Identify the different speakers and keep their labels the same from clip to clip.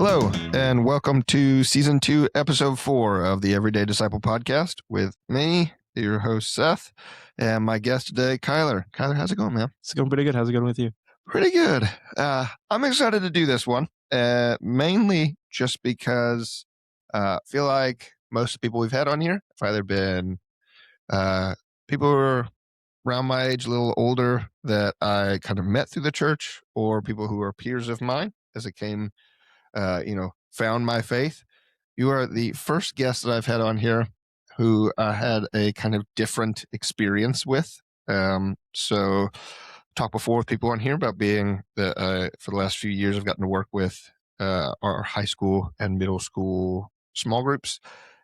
Speaker 1: Hello, and welcome to Season 2, Episode 4 of the Everyday Disciple Podcast with me, your host, Seth, and my guest today, Kyler. Kyler, how's it going, man?
Speaker 2: It's going pretty good. How's it going with you?
Speaker 1: Pretty good. I'm excited to do this one, mainly just because I feel like most of the people we've had on here have either been people who are around my age, a little older, that I kind of met through the church, or people who are peers of mine as it came found my faith. You are the first guest that I've had on here who I had a kind of different experience with. So talked before with people on here about being for the last few years, I've gotten to work with our high school and middle school small groups.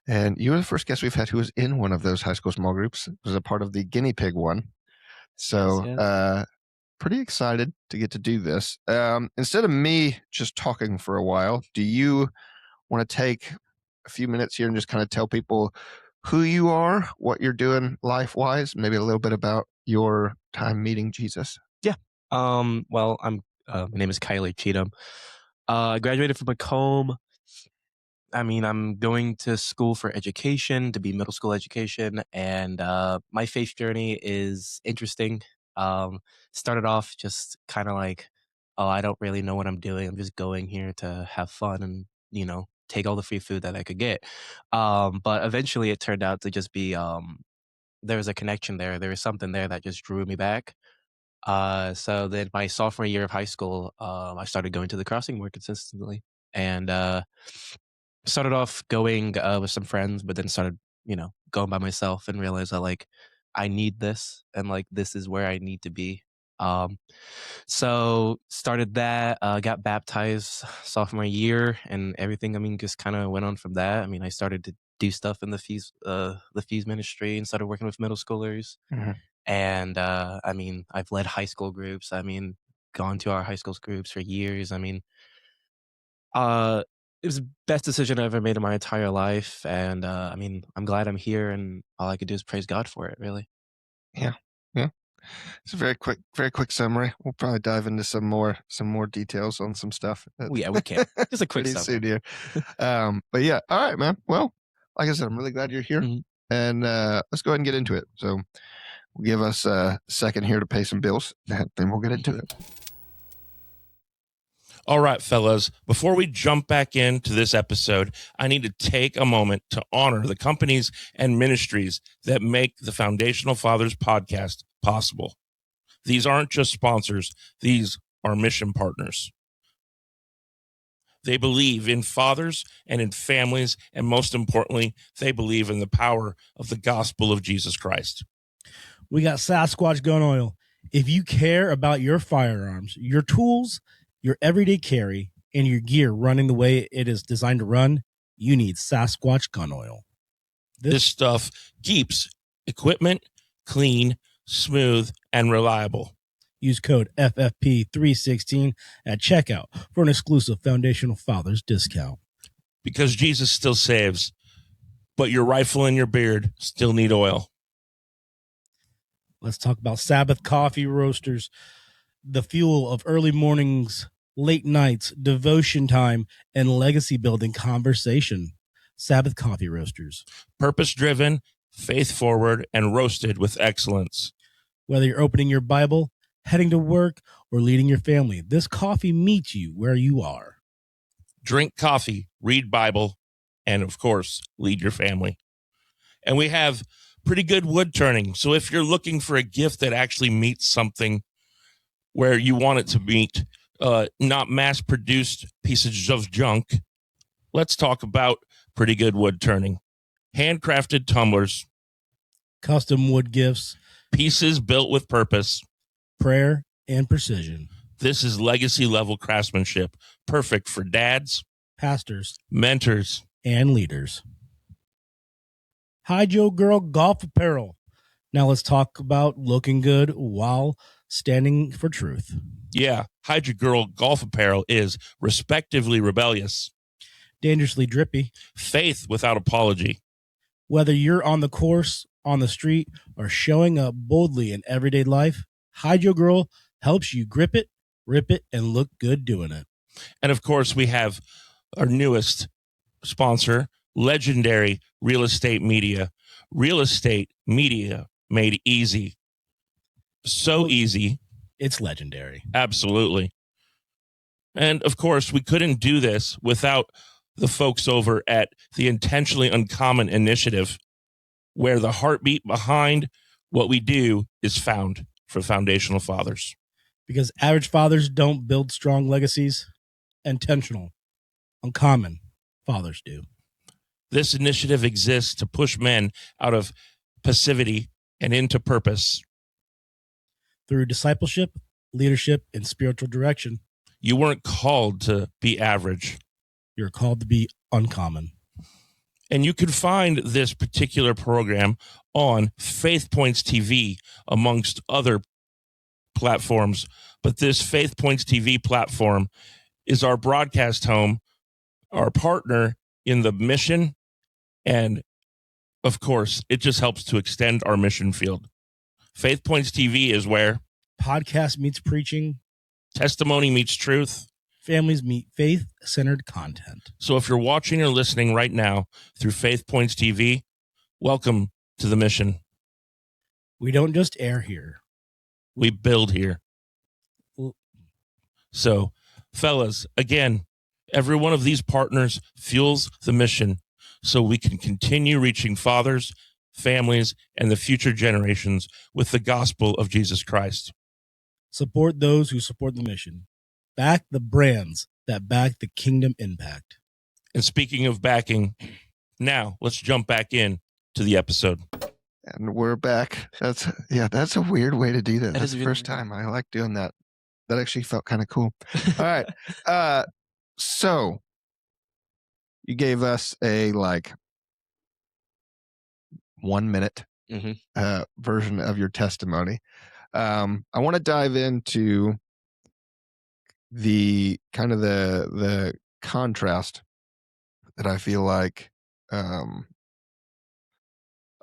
Speaker 1: And you were the first guest we've had who was in one of those high school small groups, was a part of the guinea pig one. So,
Speaker 2: yes.
Speaker 1: Pretty excited to get to do this. Instead of me just talking for a while, do you want to take a few minutes here and just kind of tell people who you are, what you're doing life-wise, maybe a little bit about your time meeting Jesus?
Speaker 2: Yeah. Well, my name is Kylie Cheatham. I graduated from Macomb. I'm going to school for education, to be middle school education, and my faith journey is interesting. Started off just kind of like, I don't really know what I'm doing. I'm just going here to have fun and, take all the free food that I could get. But eventually it turned out to just be, there was a connection there. There was something there that just drew me back. So then my sophomore year of high school, I started going to the crossing more consistently, and started off going with some friends, but then started, going by myself and realized that I need this, and this is where I need to be. So started that, got baptized sophomore year, and everything, just kind of went on from that. I started to do stuff in the Fuse ministry and started working with middle schoolers.
Speaker 1: Mm-hmm.
Speaker 2: And I've led high school groups. Gone to our high school groups for years. It was the best decision I ever made in my entire life. And I'm glad I'm here, and all I could do is praise God for it, really.
Speaker 1: Yeah. It's a very quick summary. We'll probably dive into some more details on some stuff.
Speaker 2: Yeah, we can. Just a quick
Speaker 1: pretty
Speaker 2: summary.
Speaker 1: soon here. But yeah, all right, man. Well, like I said, I'm really glad you're here, and let's go ahead and get into it. So we'll give us a second here to pay some bills, and then we'll get into it.
Speaker 3: All right, fellas, before we jump back into this episode, I need to take a moment to honor the companies and ministries that make the Foundational Fathers podcast possible. These aren't just sponsors. These are mission partners. They believe in fathers and in families, and most importantly, they believe in the power of the gospel of Jesus Christ.
Speaker 4: We got Sasquatch Gun Oil. If you care about your firearms, your tools, your everyday carry, and your gear running the way it is designed to run, you need Sasquatch Gun Oil.
Speaker 3: This stuff keeps equipment clean, smooth, and reliable.
Speaker 4: Use code FFP316 at checkout for an exclusive Foundational Fathers discount.
Speaker 3: Because Jesus still saves, but your rifle and your beard still need oil.
Speaker 4: Let's talk about Sabbath Coffee Roasters, the fuel of early mornings, late nights, devotion time, and legacy building conversation. Sabbath Coffee Roasters.
Speaker 3: Purpose-driven, faith-forward, and roasted with excellence.
Speaker 4: Whether you're opening your Bible, heading to work, or leading your family, this coffee meets you where you are.
Speaker 3: Drink coffee, read Bible, and of course, lead your family. And we have pretty good wood turning. So if you're looking for a gift that actually meets something where you want it to meet, not mass-produced pieces of junk, let's talk about pretty good wood turning. Handcrafted tumblers.
Speaker 4: Custom wood gifts.
Speaker 3: Pieces built with purpose.
Speaker 4: Prayer and precision.
Speaker 3: This is legacy-level craftsmanship, perfect for dads,
Speaker 4: pastors,
Speaker 3: mentors,
Speaker 4: and leaders. Hi, Joe Girl Golf Apparel. Now let's talk about looking good while standing for truth.
Speaker 3: Yeah, Hydra Girl Golf Apparel is respectively rebellious,
Speaker 4: dangerously drippy,
Speaker 3: faith without apology.
Speaker 4: Whether you're on the course, on the street, or showing up boldly in everyday life, Hydro Girl helps you grip it, rip it, and look good doing it.
Speaker 3: And of course, we have our newest sponsor, Legendary Real Estate Media. Real estate media made easy. So easy.
Speaker 4: It's legendary.
Speaker 3: Absolutely. And of course, we couldn't do this without the folks over at the Intentionally Uncommon Initiative, where the heartbeat behind what we do is found for foundational fathers.
Speaker 4: Because average fathers don't build strong legacies. Intentional, uncommon fathers do.
Speaker 3: This initiative exists to push men out of passivity and into purpose.
Speaker 4: Through discipleship, leadership, and spiritual direction,
Speaker 3: You weren't called to be average.
Speaker 4: you're called to be uncommon.
Speaker 3: And you can find this particular program on Faith Points TV, amongst other platforms. But this Faith Points TV platform is our broadcast home, our partner in the mission. And of course, it just helps to extend our mission field. Faith Points TV is where
Speaker 4: Podcast meets preaching,
Speaker 3: testimony meets truth.
Speaker 4: families meet faith-centered content.
Speaker 3: So if you're watching or listening right now through Faith Points TV, welcome to the mission.
Speaker 4: We don't just air here.
Speaker 3: We build here.
Speaker 4: Well-
Speaker 3: So, fellas, again, every one of these partners fuels the mission so we can continue reaching fathers, families, and the future generations with the gospel of Jesus Christ.
Speaker 4: Support those who support the mission. Back the brands that back the kingdom impact.
Speaker 3: And speaking of backing, now let's jump back in to the episode.
Speaker 1: And we're back. That's a weird way to do that.
Speaker 2: That
Speaker 1: That's
Speaker 2: is
Speaker 1: the
Speaker 2: really
Speaker 1: first
Speaker 2: weird.
Speaker 1: time. I like doing that. That actually felt kind of cool. All right. So you gave us a 1 minute
Speaker 2: Mhm.
Speaker 1: version of your testimony. I want to dive into the kind of the contrast that I feel like a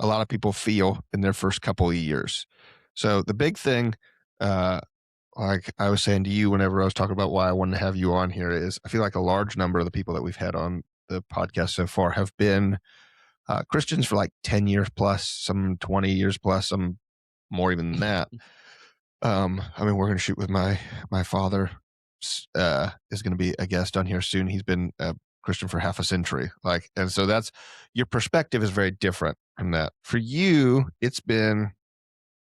Speaker 1: lot of people feel in their first couple of years. So the big thing, like I was saying to you whenever I was talking about why I wanted to have you on here, is I feel like a large number of the people that we've had on the podcast so far have been Christians for 10 years plus, some 20 years plus, some more even than that. We're going to shoot with my father is going to be a guest on here soon. He's been a Christian for half a century. And so that's, your perspective is very different from that. For you, it's been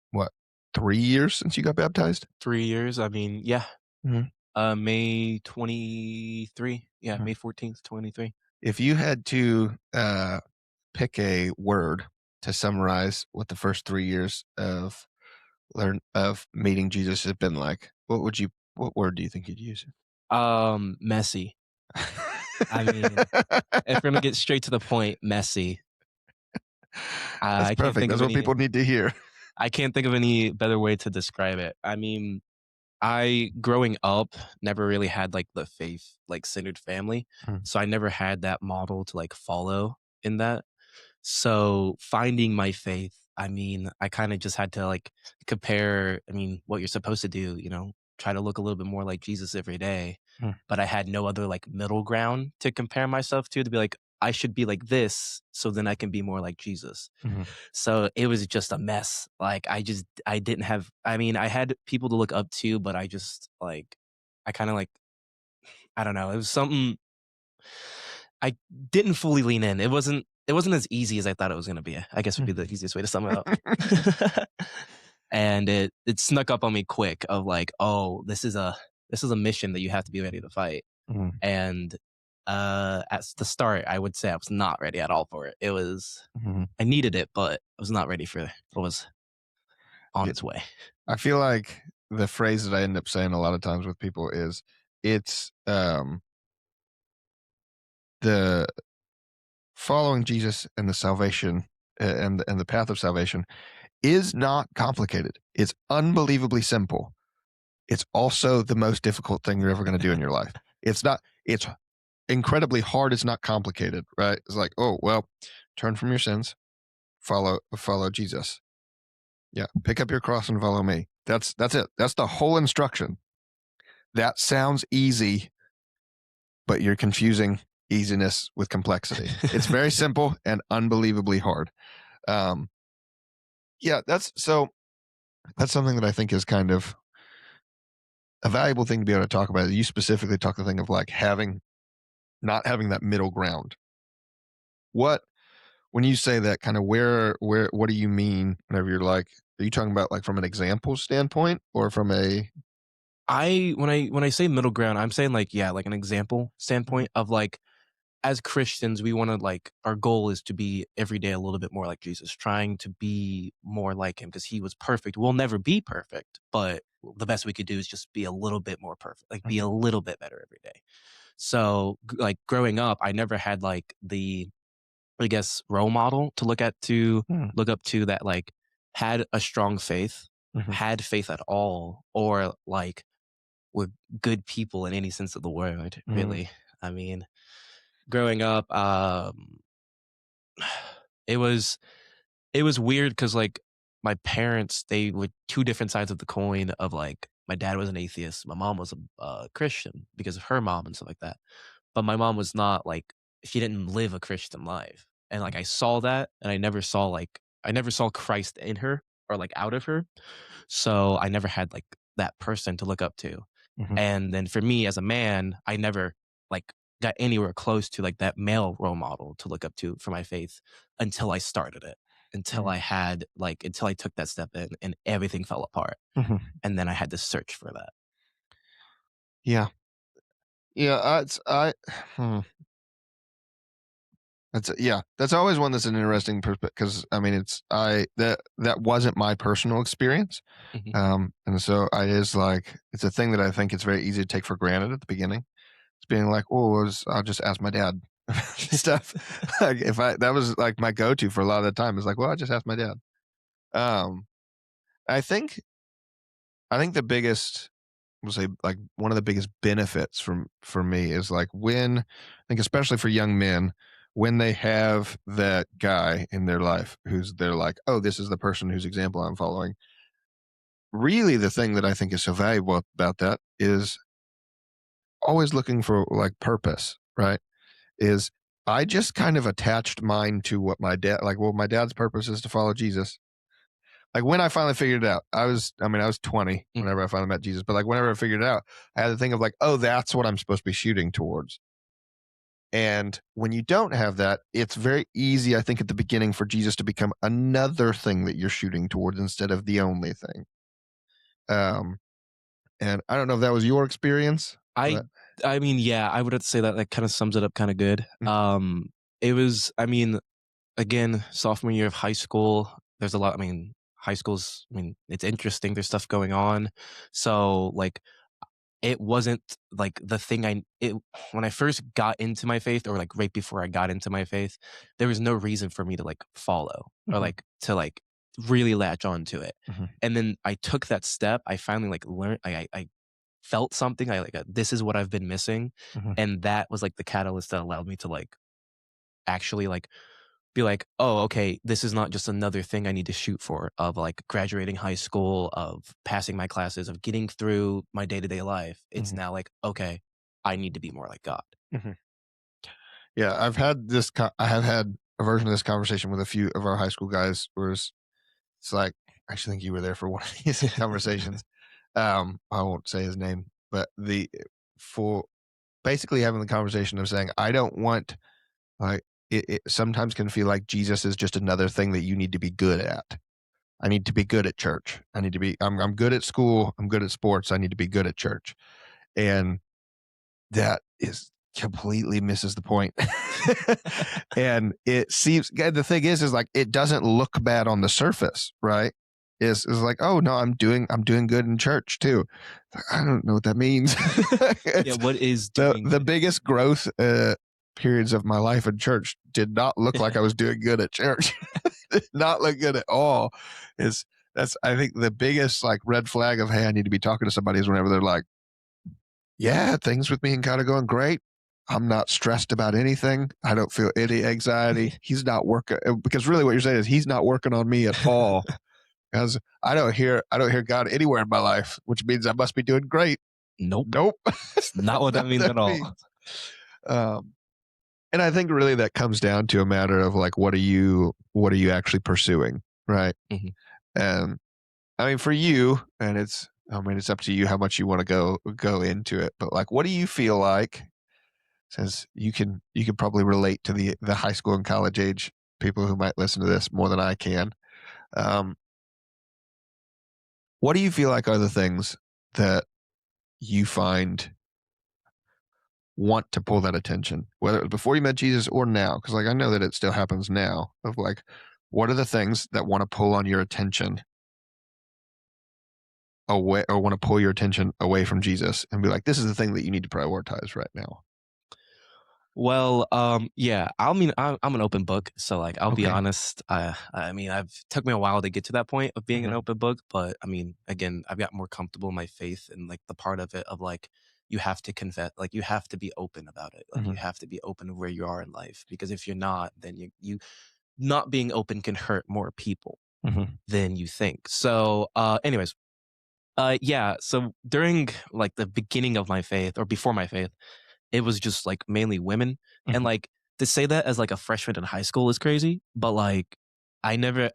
Speaker 1: what, 3 years since you got baptized?
Speaker 2: 3 years. I mean, yeah.
Speaker 1: Mhm.
Speaker 2: May 23. Yeah,
Speaker 1: Mhm.
Speaker 2: May 14th, 23.
Speaker 1: If you had to pick a word to summarize what the first 3 years of meeting Jesus have been like, what word do you think you'd use?
Speaker 2: Messy. I mean, if we're gonna get straight to the point, messy.
Speaker 1: That's
Speaker 2: I can't
Speaker 1: perfect.
Speaker 2: think
Speaker 1: That's
Speaker 2: of
Speaker 1: what
Speaker 2: any.
Speaker 1: people need to hear.
Speaker 2: I can't think of any better way to describe it. I mean, I growing up never really had the faith centered family, so I never had that model to follow in that. So finding my faith, I mean, I kind of just had to compare. I mean, what you're supposed to do, try to look a little bit more like Jesus every day. But I had no other middle ground to compare myself to be I should be like this, so then I can be more like Jesus. So it was just a mess. I didn't have, I mean, I had people to look up to, but I just I kind of I don't know. It was something I didn't fully lean in. It wasn't as easy as I thought it was going to be. I guess would be the easiest way to sum it up. And it snuck up on me quick of oh, this is a mission that you have to be ready to fight. And at the start, I would say I was not ready at all for it. It was, I needed it, but I was not ready for what was on its way.
Speaker 1: I feel like the phrase that I end up saying a lot of times with people is it's the following Jesus and the salvation and the path of salvation is not complicated. It's unbelievably simple. It's also the most difficult thing you're ever going to do in your life. It's incredibly hard. It's not complicated, right? It's oh, well, turn from your sins, follow Jesus. Yeah. Pick up your cross and follow me. That's it. That's the whole instruction. That sounds easy, but you're confusing easiness with complexity. It's very simple and unbelievably hard. Yeah, that's something that I think is kind of a valuable thing to be able to talk about. You specifically talk the thing of like not having that middle ground. When you say that, kind of where, what do you mean whenever you're like, are you talking about like from an example standpoint or from a?
Speaker 2: When I say middle ground, I'm saying like, yeah, like an example standpoint of like, as Christians, we want to like, our goal is to be every day a little bit more like Jesus, trying to be more like him because he was perfect. We'll never be perfect, but the best we could do is just be a little bit more perfect, like be a little bit better every day. So like growing up, I never had like the, I guess, role model to look up to that like had a strong faith, had faith at all, or like were good people in any sense of the word, really. I mean, growing up, it was weird because like my parents, they were two different sides of the coin of like my dad was an atheist, my mom was a Christian because of her mom and stuff like that. But my mom was not like, she didn't live a Christian life. And like I saw that and I never saw Christ in her or like out of her. So I never had like that person to look up to. And then for me as a man, I never like got anywhere close to like that male role model to look up to for my faith until I started it, until I took that step in and everything fell apart. And then I had to search for that.
Speaker 1: Yeah. Yeah. That's always one that's an interesting perspective because I mean, that wasn't my personal experience. And so it's a thing that I think it's very easy to take for granted at the beginning. It's being like, I'll just ask my dad stuff. Like that was like my go-to for a lot of the time. It's like, well, I just asked my dad. I think the biggest, we'll say like one of the biggest benefits for me is like I think especially for young men, when they have that guy in their life they're like, oh, this is the person whose example I'm following. Really, the thing that I think is so valuable about that is always looking for like purpose, right? Is I just kind of attached mine to what my dad's purpose is to follow Jesus. Like when I finally figured it out, I was 20 whenever I finally met Jesus, but like whenever I figured it out, I had the thing of like, oh, that's what I'm supposed to be shooting towards. And when you don't have that, it's very easy, I think, at the beginning for Jesus to become another thing that you're shooting towards instead of the only thing. And I don't know if that was your experience.
Speaker 2: I mean, yeah, I would have to say that kind of sums it up kind of good. It was, I mean, again, sophomore year of high school, there's a lot, I mean, high school's, I mean, it's interesting. There's stuff going on. So like, it wasn't like the thing when I first got into my faith or like right before I got into my faith, there was no reason for me to like follow or like to like really latch on to it. And then I took that step. I finally like learned, I felt something. I like, this is what I've been missing. And that was like the catalyst that allowed me to like actually like be like, oh, okay, this is not just another thing I need to shoot for of like graduating high school, of passing my classes, of getting through my day-to-day life. It's now like, okay, I need to be more like God.
Speaker 1: Yeah, I have had a version of this conversation with a few of our high school guys where it's like, I actually think you were there for one of these conversations. I won't say his name, but for basically having the conversation of saying, I don't want, like, it sometimes can feel like Jesus is just another thing that you need to be good at. I need to be good at church. I'm good at school. I'm good at sports. I need to be good at church. And that is completely misses the point. And it seems, the thing is like, it doesn't look bad on the surface, right? Is like, oh no, I'm doing good in church too. I don't know what that means.
Speaker 2: Yeah, what is doing
Speaker 1: the biggest growth periods of my life in church did not look like I was doing good at church. Did not look good at all. That's I think the biggest like red flag of, hey, I need to be talking to somebody is whenever they're like, yeah, things with me and kind of going great. I'm not stressed about anything. I don't feel any anxiety. He's not working, because really what you're saying is he's not working on me at all. Because I don't hear God anywhere in my life, which means I must be doing great.
Speaker 2: Nope.
Speaker 1: Nope.
Speaker 2: It's not what that means at all.
Speaker 1: And I think really that comes down to a matter of like, what are you actually pursuing, right?
Speaker 2: Mhm.
Speaker 1: And I mean, for you, and it's up to you how much you want to go into it, but like, what do you feel like? Since you can probably relate to the high school and college age people who might listen to this more than I can. Um, what do you feel like are the things that you find want to pull that attention, whether it was before you met Jesus or now? Because like I know that it still happens now. Of like, what are the things that want to pull on your attention away, or want to pull your attention away from Jesus, and be like, this is the thing that you need to prioritize right now?
Speaker 2: Well, yeah, I'm an open book, so like I'll be
Speaker 1: Okay.
Speaker 2: honest. I mean, I've took me a while to get to that point of being an
Speaker 1: Mhm.
Speaker 2: open book, but I mean, again, I've got more comfortable in my faith and like the part of it of like you have to confess, like you have to be open about it, like you
Speaker 1: Mhm.
Speaker 2: have to be open of where you are in life, because if you're not, then you not being open can hurt more people
Speaker 1: Mhm.
Speaker 2: than you think. So, anyways, yeah. So during like the beginning of my faith or before my faith, it was just like mainly women. And
Speaker 1: Mhm.
Speaker 2: like to say that as like a freshman in high school is crazy, but like I never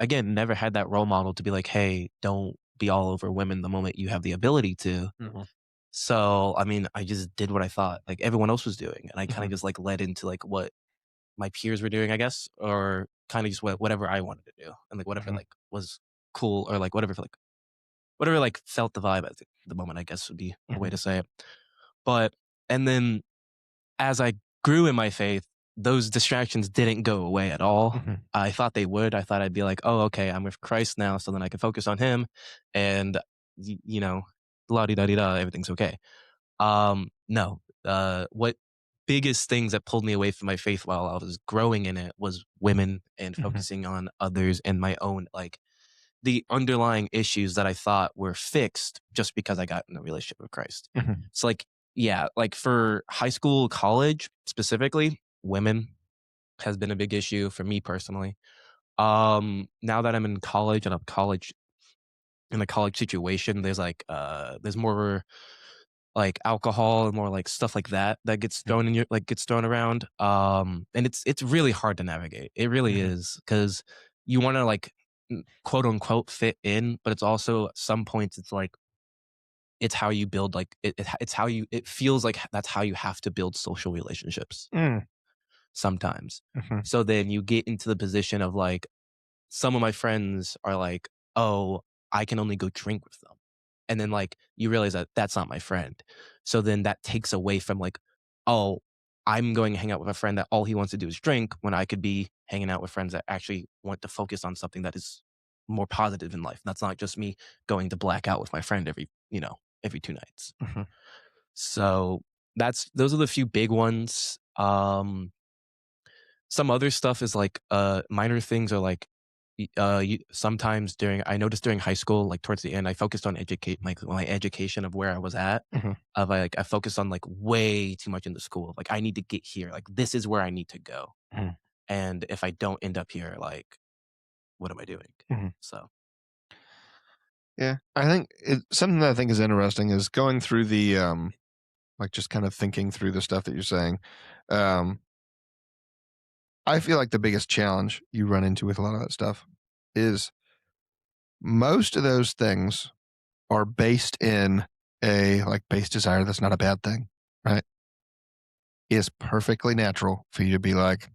Speaker 2: had that role model to be like, hey, don't be all over women the moment you have the ability to.
Speaker 1: Mhm.
Speaker 2: So, I mean, I just did what I thought like everyone else was doing. And I kind of
Speaker 1: Mhm.
Speaker 2: just like led into like what my peers were doing, I guess, or kind of just whatever I wanted to do and like whatever
Speaker 1: Mhm.
Speaker 2: like was cool or like whatever like felt the vibe at the moment, I guess would be a way
Speaker 1: Mhm.
Speaker 2: to say it. But, and then as I grew in my faith, those distractions didn't go away at all.
Speaker 1: Mhm.
Speaker 2: I thought they would. I thought I'd be like, oh, okay, I'm with Christ now, so then I can focus on Him, and you know, la di da di da, everything's okay. No, what biggest things that pulled me away from my faith while I was growing in it was women and
Speaker 1: Mhm.
Speaker 2: focusing on others and my own like the underlying issues that I thought were fixed just because I got in a relationship with Christ.
Speaker 1: Mhm.
Speaker 2: So like, yeah, like for high school, college specifically, women has been a big issue for me personally. Now that I'm in college and in a college situation, there's more like alcohol and more like stuff like that that gets thrown in your like gets thrown around. And it's really hard to navigate. It really
Speaker 1: Mhm.
Speaker 2: is because you want to like quote unquote fit in, but it's also at some points it's like it's how you build like it's how you it feels like that's how you have to build social relationships
Speaker 1: Mm.
Speaker 2: sometimes.
Speaker 1: Mhm.
Speaker 2: So then you get into the position of like some of my friends are like, "Oh, I can only go drink with them." And then like you realize that that's not my friend. So then that takes away from like, "Oh, I'm going to hang out with a friend that all he wants to do is drink when I could be hanging out with friends that actually want to focus on something that is more positive in life." That's not just me going to black out with my friend every 2 nights.
Speaker 1: Mhm.
Speaker 2: So those are the few big ones. Some other stuff is like minor things are like sometimes during I noticed during high school, like towards the end, I focused on educate my education of where I was at.
Speaker 1: Mhm.
Speaker 2: Of like I focused on like way too much in the school. Like I need to get here. Like this is where I need to go.
Speaker 1: Mhm.
Speaker 2: And if I don't end up here, like what am I doing?
Speaker 1: Mhm.
Speaker 2: So
Speaker 1: Yeah, I think something that I think is interesting is going through the like just kind of thinking through the stuff that you're saying. Um, I feel like the biggest challenge you run into with a lot of that stuff is most of those things are based in a like base desire. That's not a bad thing, right? It's perfectly natural for you to be like,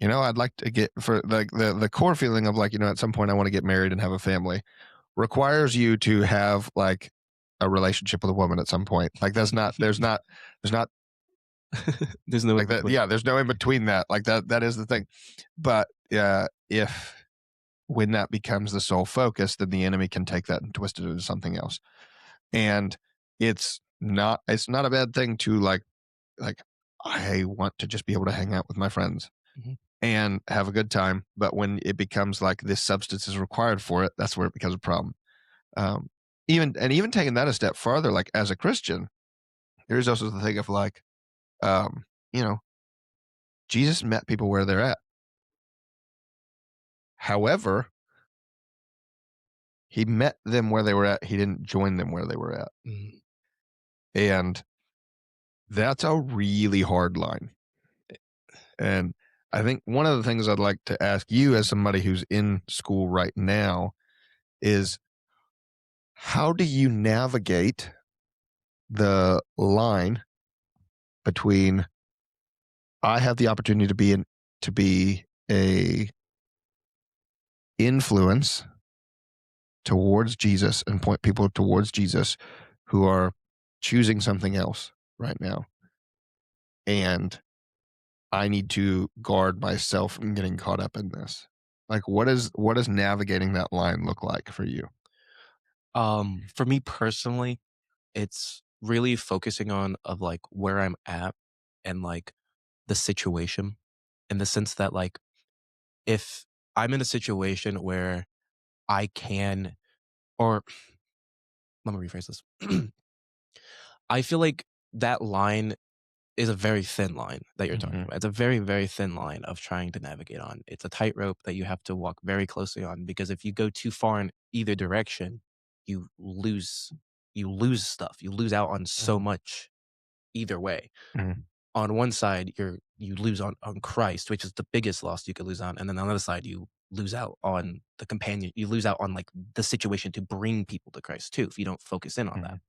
Speaker 1: I'd like to get for like the core feeling of like, at some point I want to get married and have a family requires you to have like a relationship with a woman at some point. Like there's not
Speaker 2: there's no
Speaker 1: like that. Yeah, there's no in between that. Like that is the thing. But if when that becomes the sole focus, then the enemy can take that and twist it into something else. And it's not a bad thing to like I want to just be able to hang out with my friends
Speaker 2: Mhm.
Speaker 1: and have a good time. But when it becomes like this substance is required for it, that's where it becomes a problem. Um, even taking that a step farther, like as a Christian, there's also the thing of like, um, you know, Jesus met people where they're at. However, he met them where they were at. He didn't join them where they were at.
Speaker 2: Mhm.
Speaker 1: And That's a really hard line. And I think one of the things I'd like to ask you as somebody who's in school right now is, how do you navigate the line between I have the opportunity to be a influence towards Jesus and point people towards Jesus who are choosing something else right now, and I need to guard myself from getting caught up in this? Like, what does navigating that line look like for you?
Speaker 2: For me personally, it's really focusing on of like where I'm at and like the situation, in the sense that like if I'm in a situation where I can, or let me rephrase this. I feel like that line is a very thin line that you're talking
Speaker 1: Mhm.
Speaker 2: about. It's a very, very thin line of trying to navigate on. It's a tightrope that you have to walk very closely on, because if you go too far in either direction, you lose stuff. You lose out on so
Speaker 1: Mhm.
Speaker 2: much either way.
Speaker 1: Mhm.
Speaker 2: On one side, you lose on Christ, which is the biggest loss you could lose on, and then on the other side, you lose out on the companion. You lose out on like the situation to bring people to Christ too, if you don't focus in on that.
Speaker 1: Mhm.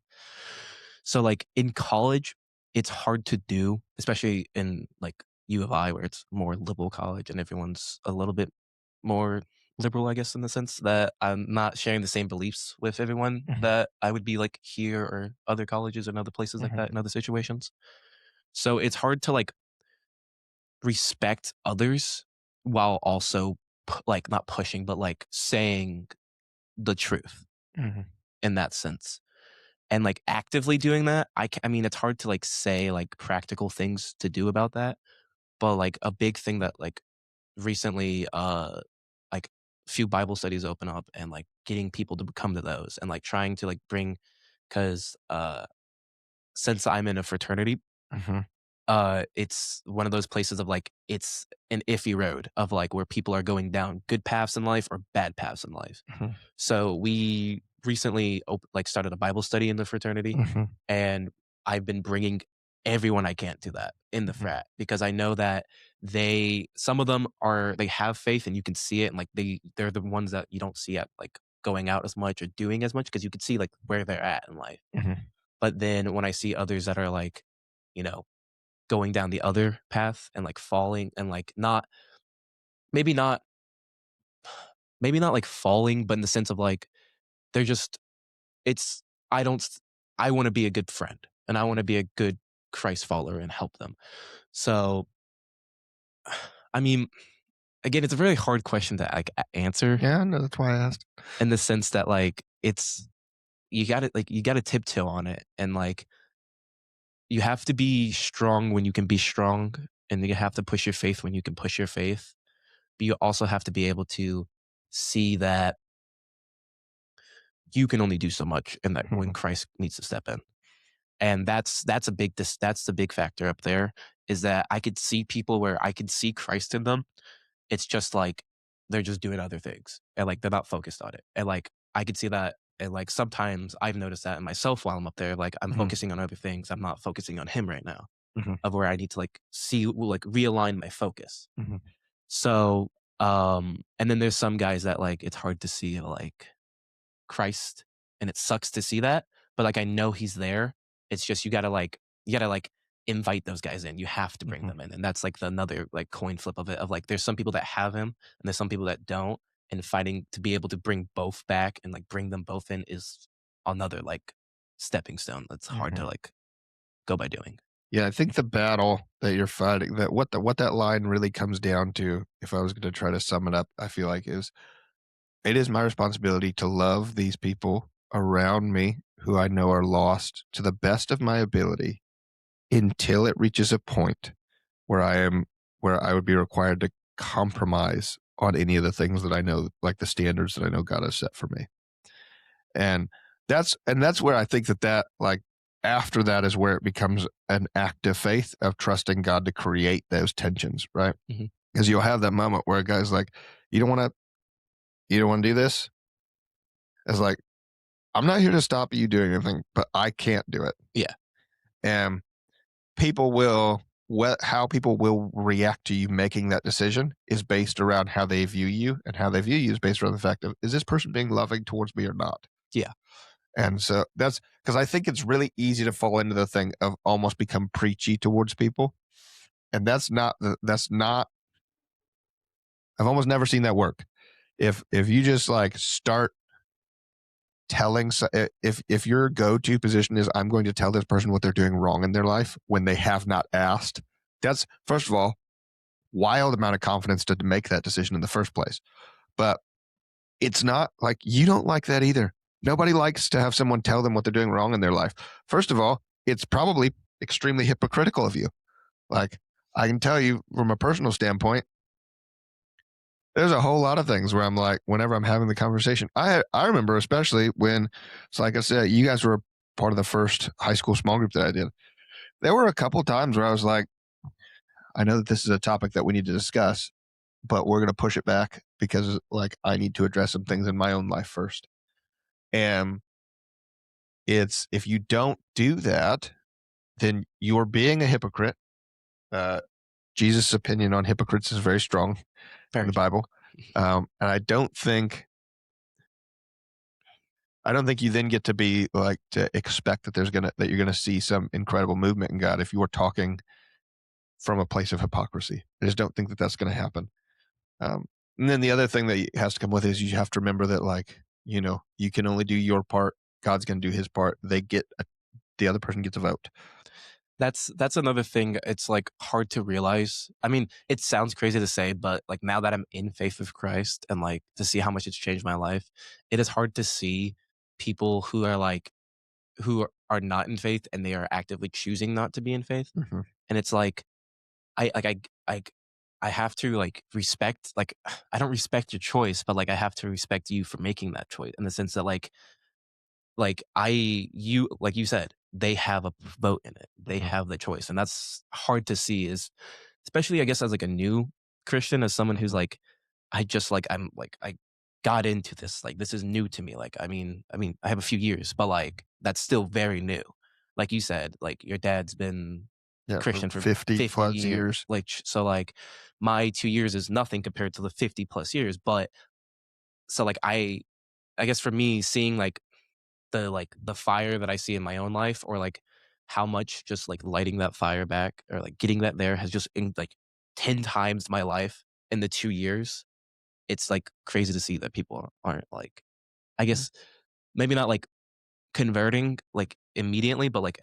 Speaker 2: So like in college, it's hard to do, especially in like U of I, where it's more liberal college and everyone's a little bit more liberal, I guess, in the sense that I'm not sharing the same beliefs with everyone
Speaker 1: Mhm.
Speaker 2: that I would be like here or other colleges and other places like
Speaker 1: Mhm.
Speaker 2: that in other situations. So it's hard to like respect others while also like not pushing, but like saying the truth
Speaker 1: Mhm.
Speaker 2: in that sense. And like actively doing that, I mean, it's hard to like say like practical things to do about that, but like a big thing that like recently like few Bible studies open up, and like getting people to come to those, and like trying to like bring, because since I'm in a fraternity,
Speaker 1: Mhm.
Speaker 2: it's one of those places of like it's an iffy road of like where people are going down good paths in life or bad paths in life.
Speaker 1: Mhm.
Speaker 2: So we recently like started a Bible study in the fraternity,
Speaker 1: Mhm.
Speaker 2: and I've been bringing everyone I can to that in the
Speaker 1: Mhm.
Speaker 2: frat, because I know that some of them they have faith and you can see it, and like they're the ones that you don't see at like going out as much or doing as much, because you can see like where they're at in life.
Speaker 1: Mhm.
Speaker 2: But then when I see others that are like, you know, going down the other path and like falling, and like maybe not maybe not like falling, but in the sense of like they're just it's I don't s- I want to be a good friend, and I want to be a good Christ follower and help them. So I mean, again, it's a really hard question to like answer,
Speaker 1: Yeah, no, that's why I asked.
Speaker 2: in the sense that like it's you got to tiptoe on it, and like you have to be strong when you can be strong, and you have to push your faith when you can push your faith. But you also have to be able to see that you can only do so much, and that when
Speaker 1: Mhm.
Speaker 2: Christ needs to step in. And that's the big factor up there, is that I could see people where I could see Christ in them. It's just like they're just doing other things, and like they're not focused on it. And like I could see that, and like sometimes I've noticed that in myself while I'm up there, like I'm
Speaker 1: Mhm.
Speaker 2: focusing on other things. I'm not focusing on him right now,
Speaker 1: Mhm.
Speaker 2: of where I need to like like realign my focus.
Speaker 1: Mhm.
Speaker 2: So and then there's some guys that like it's hard to see like Christ, and it sucks to see that, but like I know he's there. It's just you gotta like invite those guys in. You have to bring
Speaker 1: Mhm.
Speaker 2: them in. And that's like the another like coin flip of it, of like there's some people that have him and there's some people that don't. And fighting to be able to bring both back and like bring them both in is another like stepping stone that's hard to
Speaker 1: Mhm.
Speaker 2: like go by doing.
Speaker 1: Yeah, I think the battle that you're fighting, that what that line really comes down to, if I was going to try to sum it up, I feel like it is my responsibility to love these people around me who I know are lost to the best of my ability until it reaches a point where where I would be required to compromise on any of the things that I know, like the standards that I know God has set for me. And that's where I think that like after that is where it becomes an act of faith of trusting God to create those tensions, right?
Speaker 2: Mhm.
Speaker 1: Because you'll have that moment where a guy's like, you don't want to do this. It's like, I'm not here to stop you doing anything, but I can't do it.
Speaker 2: Yeah.
Speaker 1: And how people will react to you making that decision is based around how they view you, and how they view you is based around the fact of, is this person being loving towards me or not?
Speaker 2: Yeah.
Speaker 1: And so that's because I think it's really easy to fall into the thing of almost become preachy towards people. And that's not, I've almost never seen that work. If you just like start telling, if your go-to position is, I'm going to tell this person what they're doing wrong in their life when they have not asked, that's, first of all, wild amount of confidence to make that decision in the first place. But it's not like you don't like that either. Nobody likes to have someone tell them what they're doing wrong in their life. First of all, it's probably extremely hypocritical of you. Like, I can tell you from a personal standpoint, there's a whole lot of things where I'm like, whenever I'm having the conversation, I remember especially when, it's like I said, you guys were part of the first high school small group that I did. There were a couple times where I was like, I know that this is a topic that we need to discuss, but we're going to push it back because like I need to address some things in my own life first. And it's, if you don't do that, then you're being a hypocrite. Jesus' opinion on hypocrites is very strong in the Bible. And I don't think you then get to be like, to expect that that you're gonna see some incredible movement in God if you are talking from a place of hypocrisy. I just don't think that that's going to happen. And then the other thing that has to come with it is you have to remember that, like, you know, you can only do your part. God's going to do his part. The other person gets a vote.
Speaker 2: That's another thing. It's like hard to realize. I mean, it sounds crazy to say, but like now that I'm in faith with Christ and like to see how much it's changed my life, it is hard to see people who are not in faith and they are actively choosing not to be in faith.
Speaker 1: Mm-hmm.
Speaker 2: And it's like I have to like respect, like, I don't respect your choice, but like I have to respect you for making that choice in the sense that like like you said, they have a vote in it. They have the choice. And that's hard to see, is especially I guess as like a new Christian, as someone who's like, I got into this, like this is new to me. Like I mean I have a few years, but like that's still very new. Like you said, like your dad's been Christian for
Speaker 1: 50 plus years.
Speaker 2: Like so like my 2 years is nothing compared to the 50 plus years. But so like I guess for me, seeing like the fire that I see in my own life, or like how much just like lighting that fire back or like getting that there has just in like 10 times my life in the 2 years. It's like crazy to see that people aren't like, I guess maybe not like converting like immediately, but like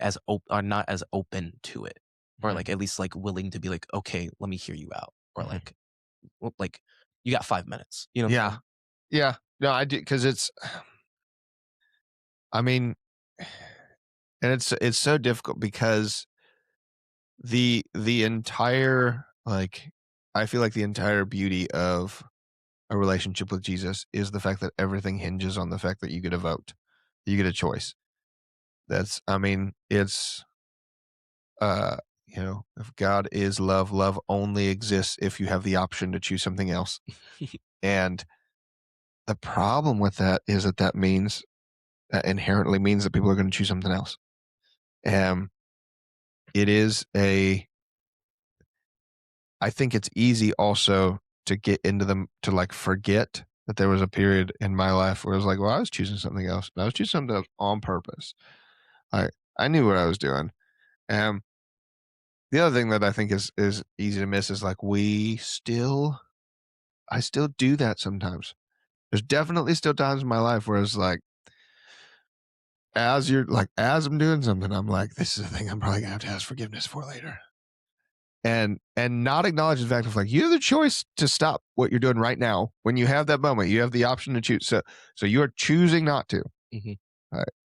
Speaker 2: are not as open to it, or like at least like willing to be like, okay, let me hear you out, or like, well, like you got 5 minutes, you know? What I'm saying?
Speaker 1: Yeah. No, I do, because it's, I mean, and it's so difficult because the entire, like, I feel like the entire beauty of a relationship with Jesus is the fact that everything hinges on the fact that you get a vote, you get a choice. That's, I mean, it's, you know, if God is love, love only exists if you have the option to choose something else. And the problem with that is that means, that inherently means that people are going to choose something else. It is I think it's easy also to get into them, to like forget that there was a period in my life where it was like, well, I was choosing something else. I was choosing something else on purpose. I knew what I was doing. The other thing that I think is easy to miss is like, I still do that sometimes. There's definitely still times in my life where it's like, as I'm doing something, I'm like, this is a thing I'm probably gonna have to ask forgiveness for later. And not acknowledge the fact of like, you have the choice to stop what you're doing right now. When you have that moment, you have the option to choose. So you are choosing not to.
Speaker 2: Mm-hmm.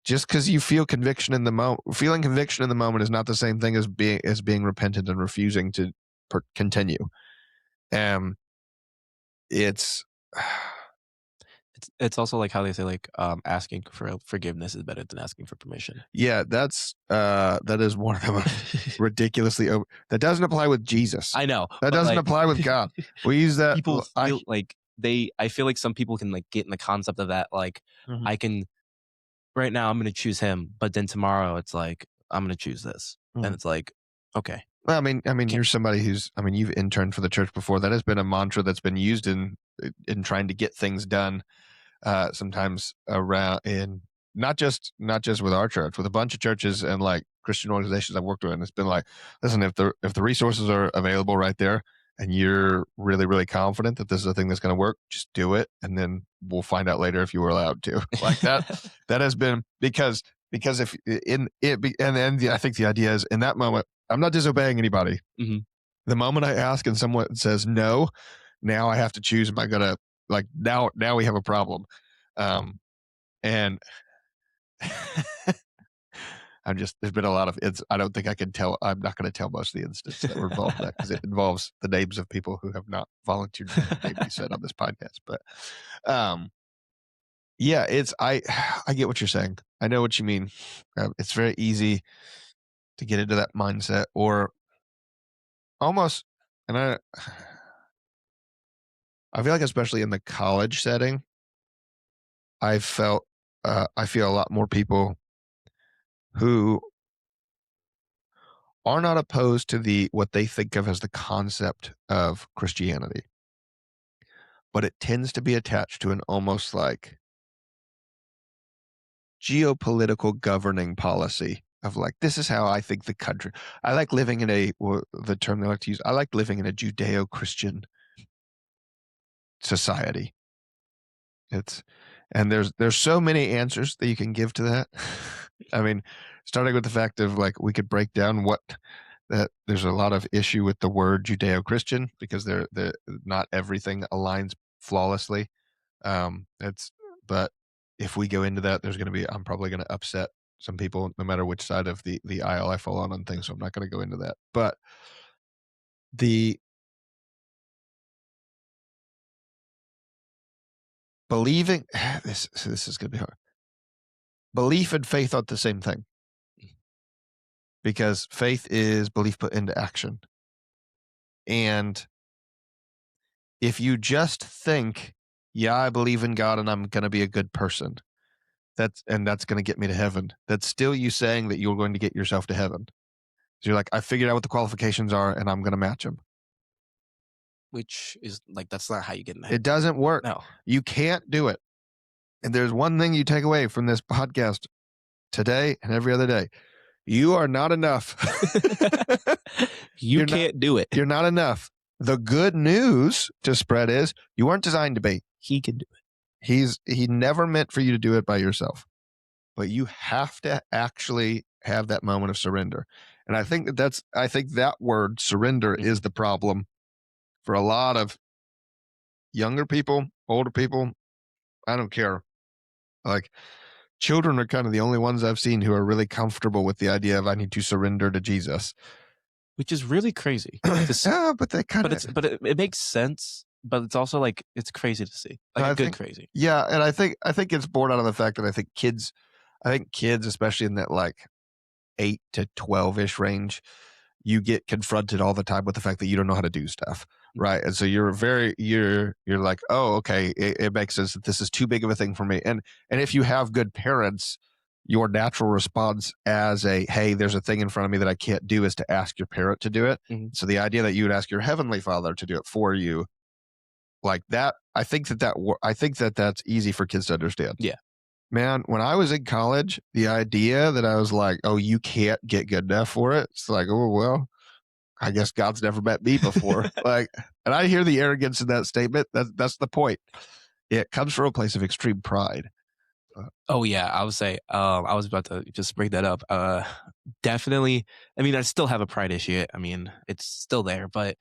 Speaker 1: Just because you feel conviction in the moment, feeling conviction in the moment is not the same thing as being repentant and refusing to continue.
Speaker 2: It's also like how they say like asking for forgiveness is better than asking for permission.
Speaker 1: Yeah, that is one of the most ridiculously that doesn't apply with Jesus.
Speaker 2: I know
Speaker 1: that doesn't
Speaker 2: like,
Speaker 1: apply with God. We use that.
Speaker 2: People feel like I feel like some people can like get in the concept of that. Like I can, right now I'm going to choose him, but then tomorrow it's like I'm going to choose this, and it's like, Okay.
Speaker 1: Well, I mean, you're somebody who's, you've interned for the church before. That has been a mantra that's been used in trying to get things done. Sometimes around in not just with our church, with a bunch of churches and like Christian organizations I've worked with, and it's been like, listen, if the resources are available right there, and you're really, really confident that this is a thing that's going to work, just do it, and then we'll find out later if you were allowed to. Like that. That has been because if in it, and then I think the idea is in that moment, I'm not disobeying anybody.
Speaker 2: Mm-hmm.
Speaker 1: The moment I ask and someone says no, now I have to choose. Am I gonna like now we have a problem, and there's been a lot of I don't think I can tell. I'm not going to tell most of the instances that were involved in that because it involves the names of people who have not volunteered to be said on this podcast. But yeah, I get what you're saying. I know what you mean. It's very easy to get into that mindset, or almost, and I feel like especially in the college setting, I feel a lot more people who are not opposed to what they think of as the concept of Christianity, but it tends to be attached to an almost like geopolitical governing policy of like, this is how I think the country. I like living in the term they like to use. I like living in a Judeo-Christian society. And there's so many answers that you can give to that. I mean, starting with the fact of like, we could break down that there's a lot of issue with the word Judeo-Christian because they're not everything aligns flawlessly. But if we go into that, I'm probably going to upset some people no matter which side of the aisle I fall on things. So I'm not going to go into that. But the believing, this is going to be hard. Belief and faith aren't the same thing. Because faith is belief put into action. And if you just think, yeah, I believe in God and I'm going to be a good person, that's going to get me to heaven, that's still you saying that you're going to get yourself to heaven. So you're like, I figured out what the qualifications are and I'm going to match them.
Speaker 2: Which is like, that's not how you get in heaven.
Speaker 1: It doesn't work.
Speaker 2: No. You
Speaker 1: can't do it. And there's one thing you take away from this podcast today and every other day. You are not enough.
Speaker 2: You can't do it.
Speaker 1: You're not enough. The good news to spread is you weren't designed to be.
Speaker 2: He can do it.
Speaker 1: He never meant for you to do it by yourself. But you have to actually have that moment of surrender. And I think that word surrender is the problem for a lot of younger people, older people. I don't care. Like, children are kind of the only ones I've seen who are really comfortable with the idea of I need to surrender to Jesus,
Speaker 2: which is really crazy.
Speaker 1: Yeah, but they kind of.
Speaker 2: But it makes sense. But it's also like it's crazy to see, like crazy.
Speaker 1: Yeah, and I think it's born out of the fact that I think kids, especially in that like 8 to 12-ish range, you get confronted all the time with the fact that you don't know how to do stuff, right? And so you're like, oh, okay, it makes sense that this is too big of a thing for me. And if you have good parents, your natural response as hey, there's a thing in front of me that I can't do, is to ask your parent to do it. Mm-hmm. So the idea that you would ask your heavenly Father to do it for you, like that, I think that's easy for kids to understand.
Speaker 2: Yeah.
Speaker 1: Man, when I was in college, the idea that I was like, oh, you can't get good enough for it. It's like, oh, well, I guess God's never met me before. Like, and I hear the arrogance in that statement. That's the point. It comes from a place of extreme pride.
Speaker 2: Oh yeah, I would say, I was about to just bring that up. Definitely. I mean, I still have a pride issue. I mean, it's still there, but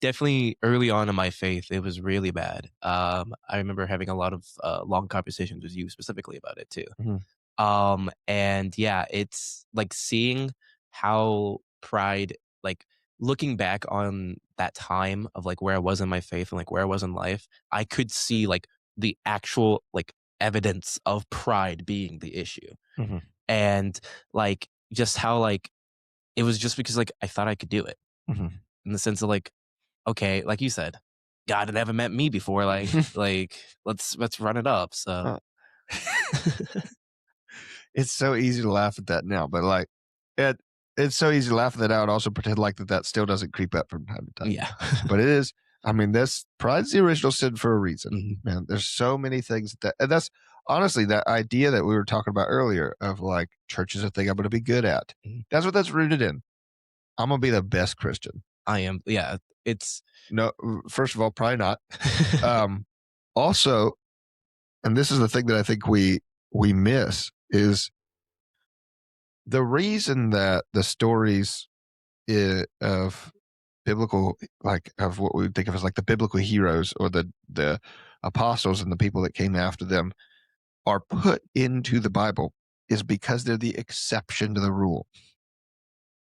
Speaker 2: definitely early on in my faith, it was really bad. I remember having a lot of long conversations with you specifically about it too. Mm-hmm. And yeah, it's like seeing how pride, like looking back on that time of like where I was in my faith and like where I was in life, I could see like the actual like evidence of pride being the issue. Mm-hmm. And like just how like it was just because like I thought I could do it. Mm-hmm. In the sense of like, okay, like you said, God had never met me before. Like, let's run it up. So
Speaker 1: it's so easy to laugh at that now, but like, it's so easy to laugh that out and also pretend like that still doesn't creep up from time to time.
Speaker 2: Yeah.
Speaker 1: But it is, I mean, pride's the original sin for a reason.
Speaker 2: Mhm.
Speaker 1: Man, there's so many things and that's honestly that idea that we were talking about earlier of like church is a thing I'm going to be good at.
Speaker 2: Mhm.
Speaker 1: That's what that's rooted in. I'm going to be the best Christian.
Speaker 2: I am. Yeah. It's
Speaker 1: No, first of all, probably not. Also, and this is the thing that I think we miss is the reason that the stories of biblical, like of what we would think of as like the biblical heroes or the apostles and the people that came after them are put into the Bible is because they're the exception to the rule.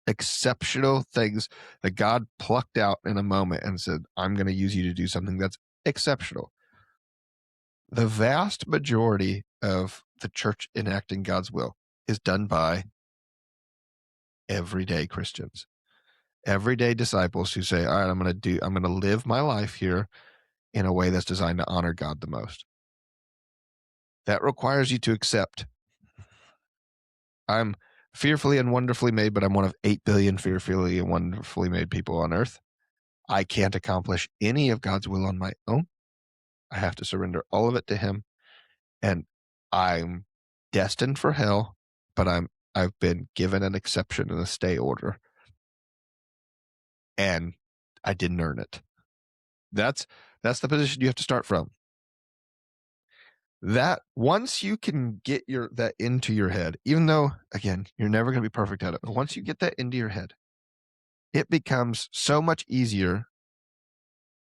Speaker 1: Exceptional things that God plucked out in a moment and said, I'm going to use you to do something that's exceptional. The vast majority of the church enacting God's will is done by everyday Christians, everyday disciples who say, all right, I'm going to live my life here in a way that's designed to honor God the most. That requires you to accept, I'm fearfully and wonderfully made, but I'm one of 8 billion fearfully and wonderfully made people on earth. I can't accomplish any of God's will on my own. I have to surrender all of it to him. And I'm destined for hell, but I've been given an exception and a stay order. And I didn't earn it. That's the position you have to start from. That once you can get that into your head, even though again, you're never going to be perfect at it, but once you get that into your head, it becomes so much easier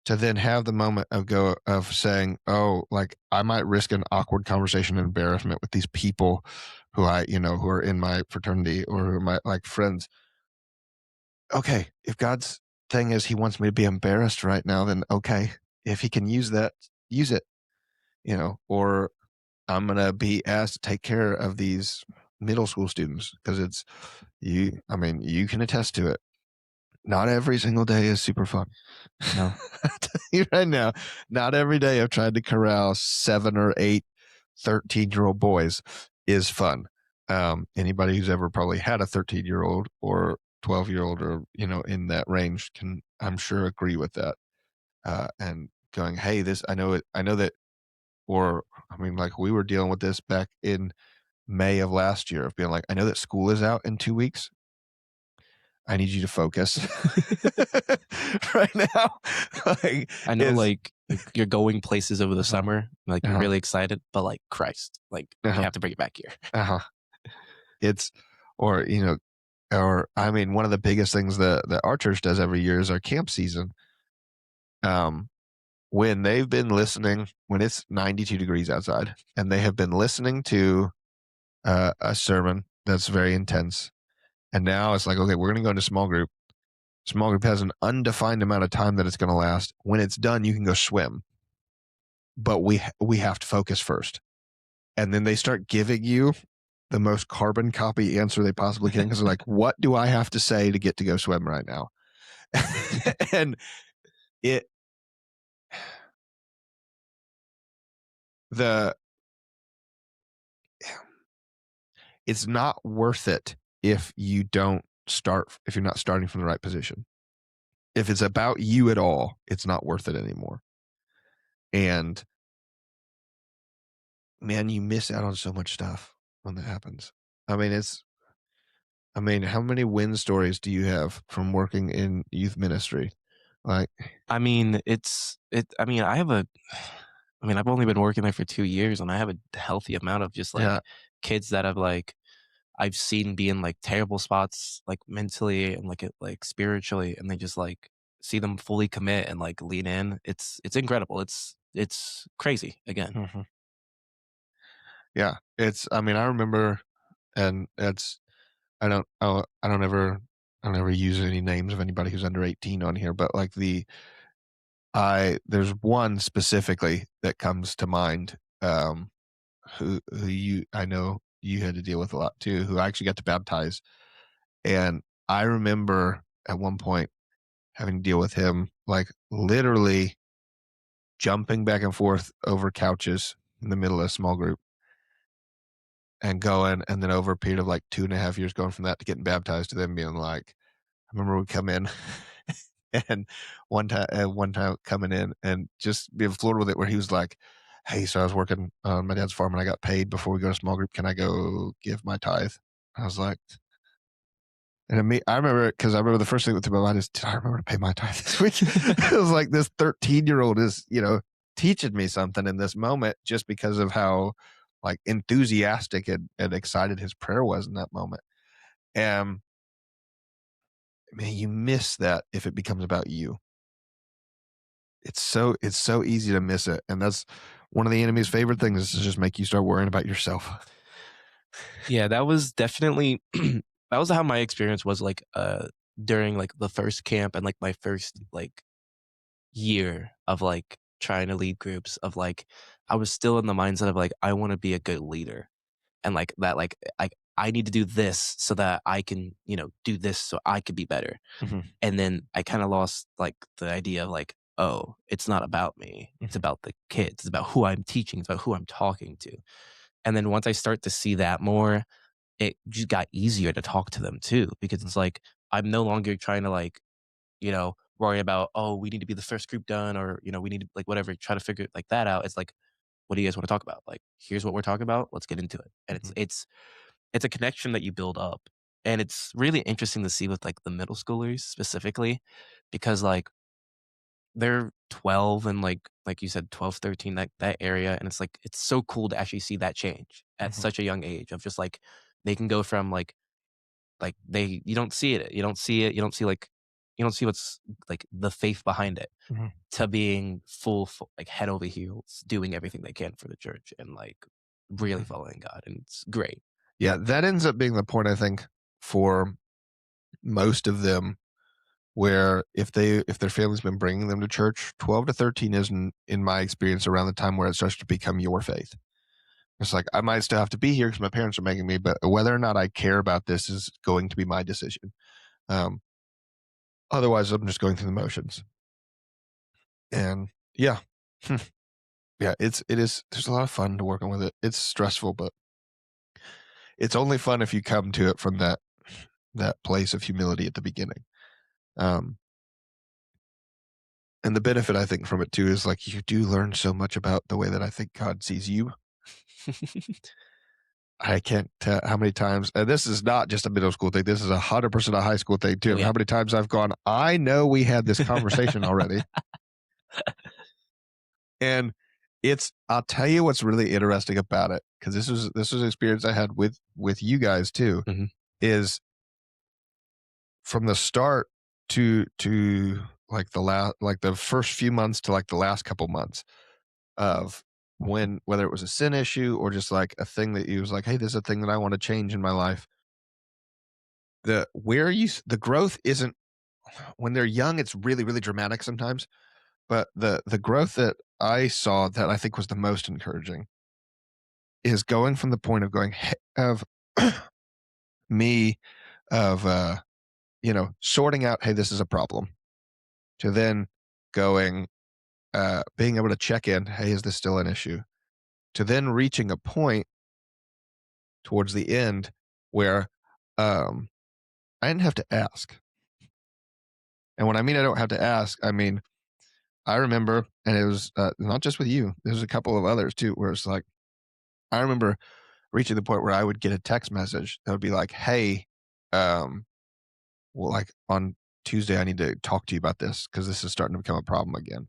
Speaker 1: to then have the moment of saying, oh, like I might risk an awkward conversation and embarrassment with these people who who are in my fraternity or who are my like friends. Okay, if God's thing is he wants me to be embarrassed right now, then okay, if he can use that, use it, or I'm going to be asked to take care of these middle school students because you can attest to it. Not every single day is super fun.
Speaker 2: No.
Speaker 1: I'll tell you right now, not every day I've tried to corral 7 or 8 13-year-old boys is fun. Anybody who's ever probably had a 13-year-old or 12-year-old or, in that range can, I'm sure, agree with that. And going, hey, I know that, or, like we were dealing with this back in May of last year of being like, I know that school is out in 2 weeks. I need you to focus right now.
Speaker 2: I know, like you're going places over the summer, like you're
Speaker 1: Uh-huh.
Speaker 2: really excited, but like Christ, like you have to bring it back here.
Speaker 1: It's, or one of the biggest things that our church does every year is our camp season. When they've been listening, when it's 92 degrees outside, and they have been listening to a sermon that's very intense, and now it's like, okay, we're going to go into small group. Small group has an undefined amount of time that it's going to last. When it's done, you can go swim. But we have to focus first. And then they start giving you the most carbon copy answer they possibly can because they're like, what do I have to say to get to go swim right now? And it's not worth it if you're not starting from the right position. If it's about you at all, it's not worth it anymore. And man, you miss out on so much stuff when that happens. How many win stories do you have from working in youth ministry? Like,
Speaker 2: I mean, I've only been working there for 2 years, and I have a healthy amount of just like kids that I've seen be in like terrible spots, like mentally and like spiritually, and they just like see them fully commit and like lean in. It's incredible. It's crazy again.
Speaker 1: mm-hmm. Yeah, I remember, and I don't ever use any names of anybody who's under 18 on here, but like there's one specifically that comes to mind, who I know you had to deal with a lot too, who I actually got to baptize. And I remember at one point having to deal with him, like literally jumping back and forth over couches in the middle of a small group. and going, and then over a period of like 2.5 years going from that to getting baptized to them being like, I remember we come in and one time coming in and just being floored with it, where he was like, hey, so I was working on my dad's farm and I got paid before we go to small group. Can I go give my tithe? I was like, and I remember, because I remember the first thing that through my mind is, did I remember to pay my tithe this week? It was like, this 13-year-old is, teaching me something in this moment, just because of how like enthusiastic and excited his prayer was in that moment. And man, you miss that if it becomes about you. It's so easy to miss it. And that's one of the enemy's favorite things, is to just make you start worrying about yourself.
Speaker 2: Yeah, that was definitely that was how my experience was, like during like the first camp and like my first like year of like trying to lead groups, of like I was still in the mindset of like, I want to be a good leader, and like that, like I need to do this so that I can, do this so I could be better.
Speaker 1: Mm-hmm.
Speaker 2: And then I kind of lost like the idea of like, oh, it's not about me. It's about the kids. It's about who I'm teaching. It's about who I'm talking to. And then once I start to see that more, it just got easier to talk to them too, because it's like, I'm no longer trying to like, worry about, oh, we need to be the first group done, or, we need to like whatever, try to figure like that out. It's like, what do you guys want to talk about? Like, here's what we're talking about. Let's get into it. And it's a connection that you build up. And it's really interesting to see with like the middle schoolers specifically, because like they're 12 and like you said, 12, 13, that area. And it's like, it's so cool to actually see that change at such a young age, of just like, they can go from like you don't see it. You don't see it. You don't see what's like the faith behind it, to being full, like head over heels, doing everything they can for the church and like really following God. And it's great.
Speaker 1: Yeah, that ends up being the point, I think, for most of them, where if their family's been bringing them to church, 12 to 13 is, in my experience, around the time where it starts to become your faith. It's like, I might still have to be here because my parents are making me, but whether or not I care about this is going to be my decision. Otherwise, I'm just going through the motions. And yeah, yeah, it is. There's a lot of fun to working with it. It's stressful, but it's only fun if you come to it from that place of humility at the beginning. And the benefit, I think, from it too is like, you do learn so much about the way that I think God sees you. I can't tell how many times, and this is not just a middle school thing, this is 100% a high school thing too.
Speaker 2: Oh, yeah.
Speaker 1: How many times I've gone, I know we had this conversation already. And I'll tell you what's really interesting about it, because this was an experience I had with you guys too, is from the start to like the first few months to like the last couple months of whether it was a sin issue or just like a thing that you was like, hey, this is a thing that I want to change in my life. The growth isn't, when they're young, it's really, really dramatic sometimes. But the growth that I saw that I think was the most encouraging is going from the point of going of me of sorting out, hey, this is a problem, to then going being able to check in, hey, is this still an issue, to then reaching a point towards the end where I didn't have to ask. And when I mean I don't have to ask, I mean, I remember, and it was not just with you, there's a couple of others too, where it's like, I remember reaching the point where I would get a text message that would be like, hey, well, like on Tuesday, I need to talk to you about this because this is starting to become a problem again.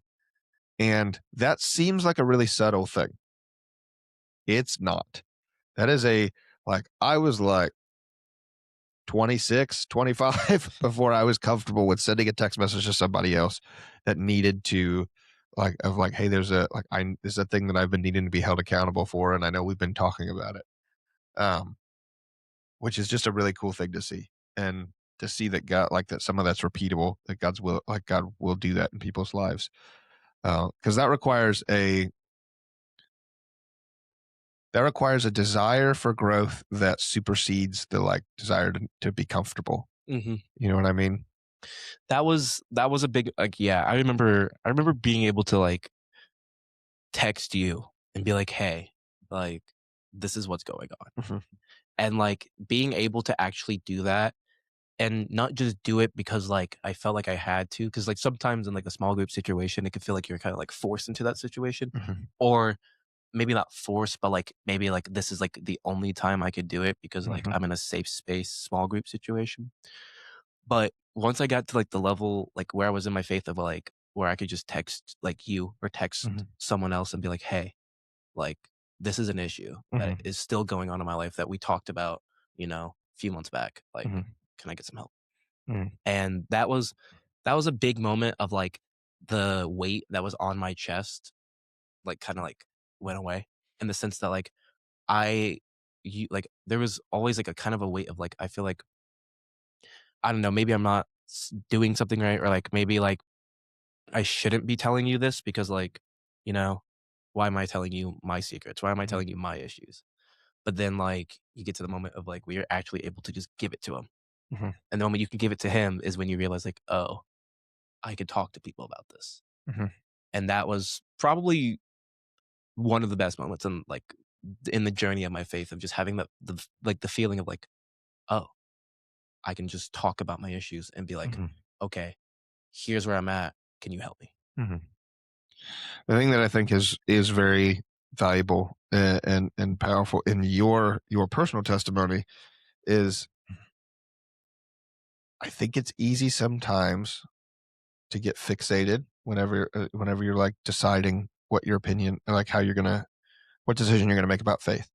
Speaker 1: And that seems like a really subtle thing. It's not. That is I was like 26, 25 before I was comfortable with sending a text message to somebody else that needed to hey, this is a thing that I've been needing to be held accountable for. And I know we've been talking about it. Which is just a really cool thing to see, and to see that God, like that, some of that's repeatable, that God will do that in people's lives. Cause that requires a desire for growth that supersedes the desire to be comfortable. You know what I mean?
Speaker 2: That was a big, yeah, I remember being able to text you and be like, hey, this is what's going on.
Speaker 1: Mhm.
Speaker 2: And like being able to actually do that and not just do it because like I felt like I had to, because like sometimes in like a small group situation, it can feel like you're kind of like forced into that situation,
Speaker 1: Mhm.
Speaker 2: or maybe not forced, but like maybe like this is like the only time I could do it because like
Speaker 1: Mhm.
Speaker 2: I'm in a safe space, small group situation. But once I got to like the level like where I was in my faith of like where I could just text like you or text
Speaker 1: Mhm.
Speaker 2: someone else and be like, hey, like this is an issue that
Speaker 1: Mhm.
Speaker 2: is still going on in my life that we talked about, a few months back. Like,
Speaker 1: Mhm.
Speaker 2: can I get some help?
Speaker 1: Mhm.
Speaker 2: And that was a big moment of like the weight that was on my chest, like kind of like went away in the sense that like like there was always like a kind of a weight of like I feel like I don't know, maybe I'm not doing something right, or like maybe like I shouldn't be telling you this because like, you know, why am I telling you my secrets? Why am I
Speaker 1: Mhm.
Speaker 2: telling you my issues? But then like you get to the moment of like where you're actually able to just give it to him.
Speaker 1: Mhm.
Speaker 2: And the moment you can give it to him is when you realize like, oh, I could talk to people about this.
Speaker 1: Mhm.
Speaker 2: And that was probably one of the best moments in the journey of my faith of just having the feeling of like, oh, I can just talk about my issues and be like,
Speaker 1: Mhm.
Speaker 2: okay, here's where I'm at. Can you help me?
Speaker 1: Mhm. The thing that I think is very valuable and powerful in your personal testimony is I think it's easy sometimes to get fixated whenever you're like deciding what your opinion, like how you're gonna, what decision you're gonna make about faith.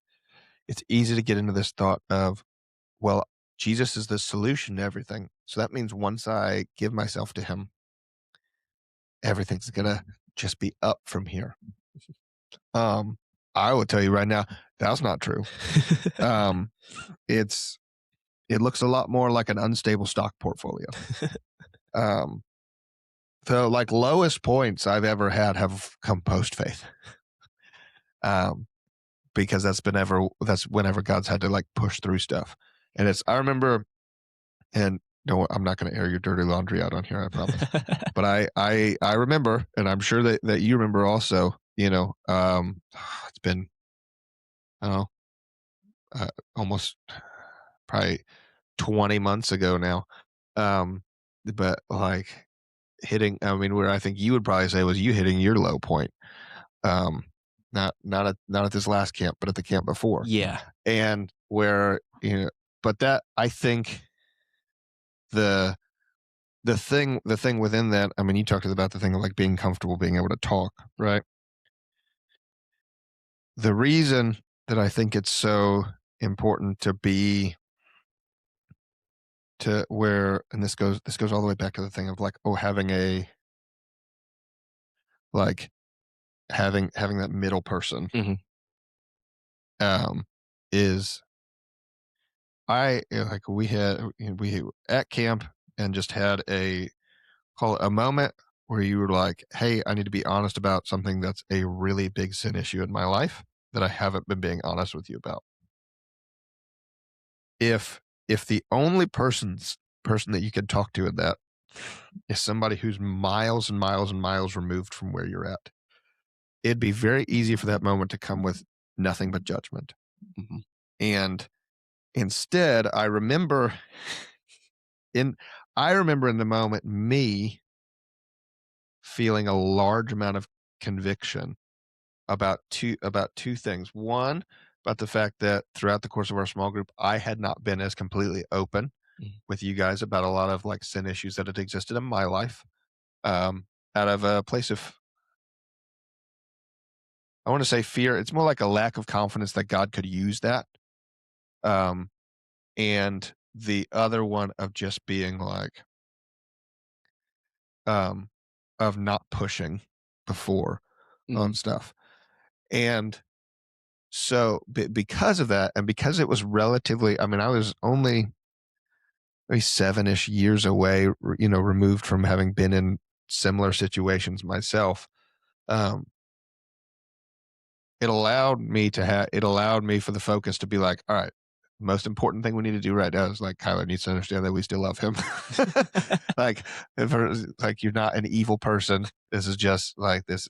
Speaker 1: It's easy to get into this thought of, well, Jesus is the solution to everything. So that means once I give myself to him, everything's gonna just be up from here. Um, I will tell you right now, that's not true. Um, it looks a lot more like an unstable stock portfolio. Um, the like lowest points I've ever had have come post faith. Because that's whenever God's had to like push through stuff. And I remember, and no, I'm not going to air your dirty laundry out on here, I promise. But I remember, and I'm sure that you remember also, it's been, I don't know, almost probably 20 months ago now. But like I mean, where I think you would probably say was you hitting your low point. Um, not at this last camp, but at the camp before.
Speaker 2: Yeah.
Speaker 1: And where, but that, I think the thing within that, I mean, you talked about the thing of like being comfortable, being able to talk, right? The reason that I think it's so important to where, and this goes all the way back to the thing of like, oh, having that middle person,
Speaker 2: Mhm.
Speaker 1: is like we at camp and just had call it a moment where you were like, hey, I need to be honest about something that's a really big sin issue in my life that I haven't been being honest with you about. If the only person that you could talk to in that is somebody who's miles and miles and miles removed from where you're at, it'd be very easy for that moment to come with nothing but judgment.
Speaker 2: Mhm.
Speaker 1: And instead, I remember in the moment me feeling a large amount of conviction about two things. One, about the fact that throughout the course of our small group, I had not been as completely open
Speaker 2: Mhm.
Speaker 1: with you guys about a lot of like sin issues that had existed in my life, out of a place of, I want to say fear. It's more like a lack of confidence that God could use that. And the other one of just being like, of not pushing before on
Speaker 2: Mhm.
Speaker 1: stuff. And so because of that, and because it was relatively, I mean, I was only maybe 7-ish years away, removed from having been in similar situations myself. Um, it allowed me for the focus to be like, all right, most important thing we need to do right now is like Kyler needs to understand that we still love him. Like, like you're not an evil person. This is just like this,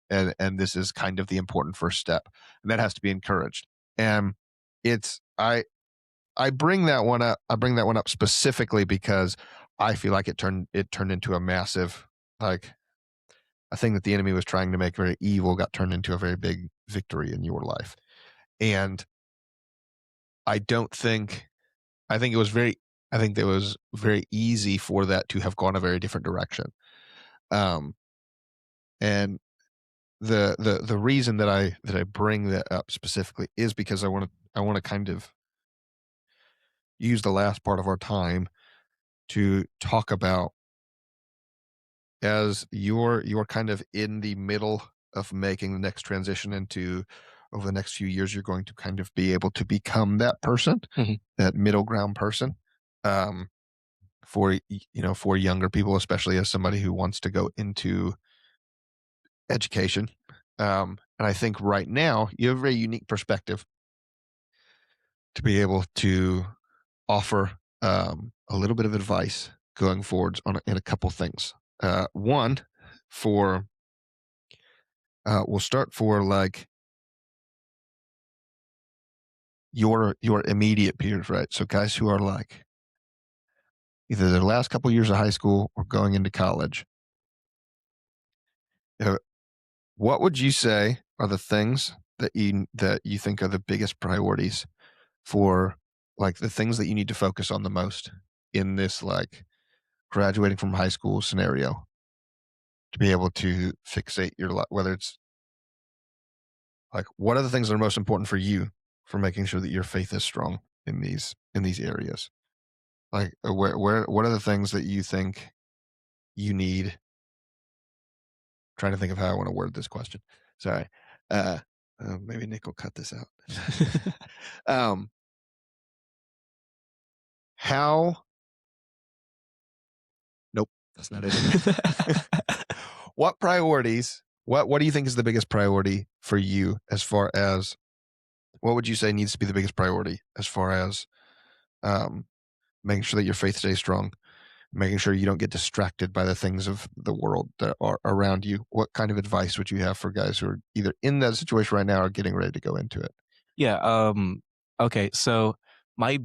Speaker 1: and this is kind of the important first step, and that has to be encouraged. And it's I bring that one up. I bring that one up specifically because I feel like it turned into a massive, like, a thing that the enemy was trying to make very evil got turned into a very big victory in your life. And I don't think I think it was very I think it was very easy for that to have gone a very different direction. Um, and the reason that I bring that up specifically is because I want to kind of use the last part of our time to talk about, as you're kind of in the middle of making the next transition into, over the next few years, you're going to kind of be able to become that person, that middle ground person. For for younger people, especially as somebody who wants to go into education. And I think right now you have a very unique perspective to be able to offer a little bit of advice going forwards in a couple things. One, for we'll start for like your immediate peers, right? So guys who are like either their last couple years of high school or going into college. What would you say are the things that you think are the biggest priorities for, like, the things that you need to focus on the most in this, like, graduating from high school scenario to be able to fixate your life? Whether it's like, what are the things that are most important for you for making sure that your faith is strong in these areas? Like, what are the things that you think you need? Trying to think of how I want to word this question. Sorry. Maybe Nick will cut this out. How? Nope, that's not it. What priorities? What do you think is the biggest priority for you, as far as what would you say needs to be the biggest priority as far as making sure that your faith stays strong, making sure you don't get distracted by the things of the world that are around you? What kind of advice would you have for guys who are either in that situation right now or getting ready to go into it?
Speaker 2: Yeah. Okay. So my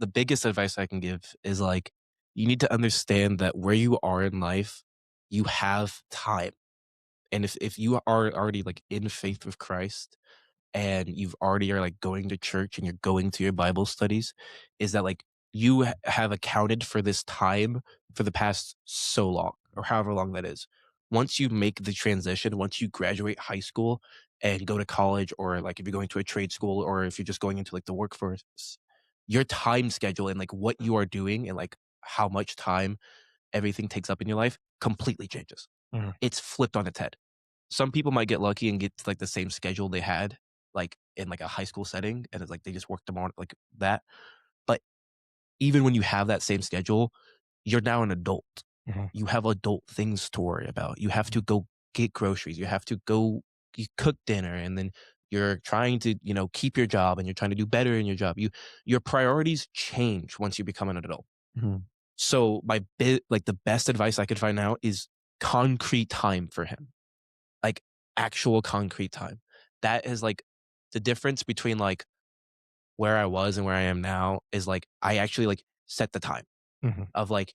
Speaker 2: the biggest advice I can give is like you need to understand that where you are in life, you have time. And if you are already like in faith with Christ and you've already are like going to church and you're going to your Bible studies, is that like you have accounted for this time for the past so long or however long that is. Once you make the transition, once you graduate high school and go to college, or like if you're going to a trade school, or if you're just going into like the workforce, your time schedule and like what you are doing and like how much time everything takes up in your life completely changes. It's flipped on its head. Some people might get lucky and get like the same schedule they had like in like a high school setting, and it's like they just work them on like that. But even when you have that same schedule, you're now an adult. You have adult things to worry about. You have to go get groceries. You have to go you cook dinner, and then you're trying to, keep your job, and you're trying to do better in your job. Your priorities change once you become an adult. So the best advice I could find now is concrete time for him. Like actual concrete time. That is like the difference between like where I was and where I am now is like I actually like set the time of like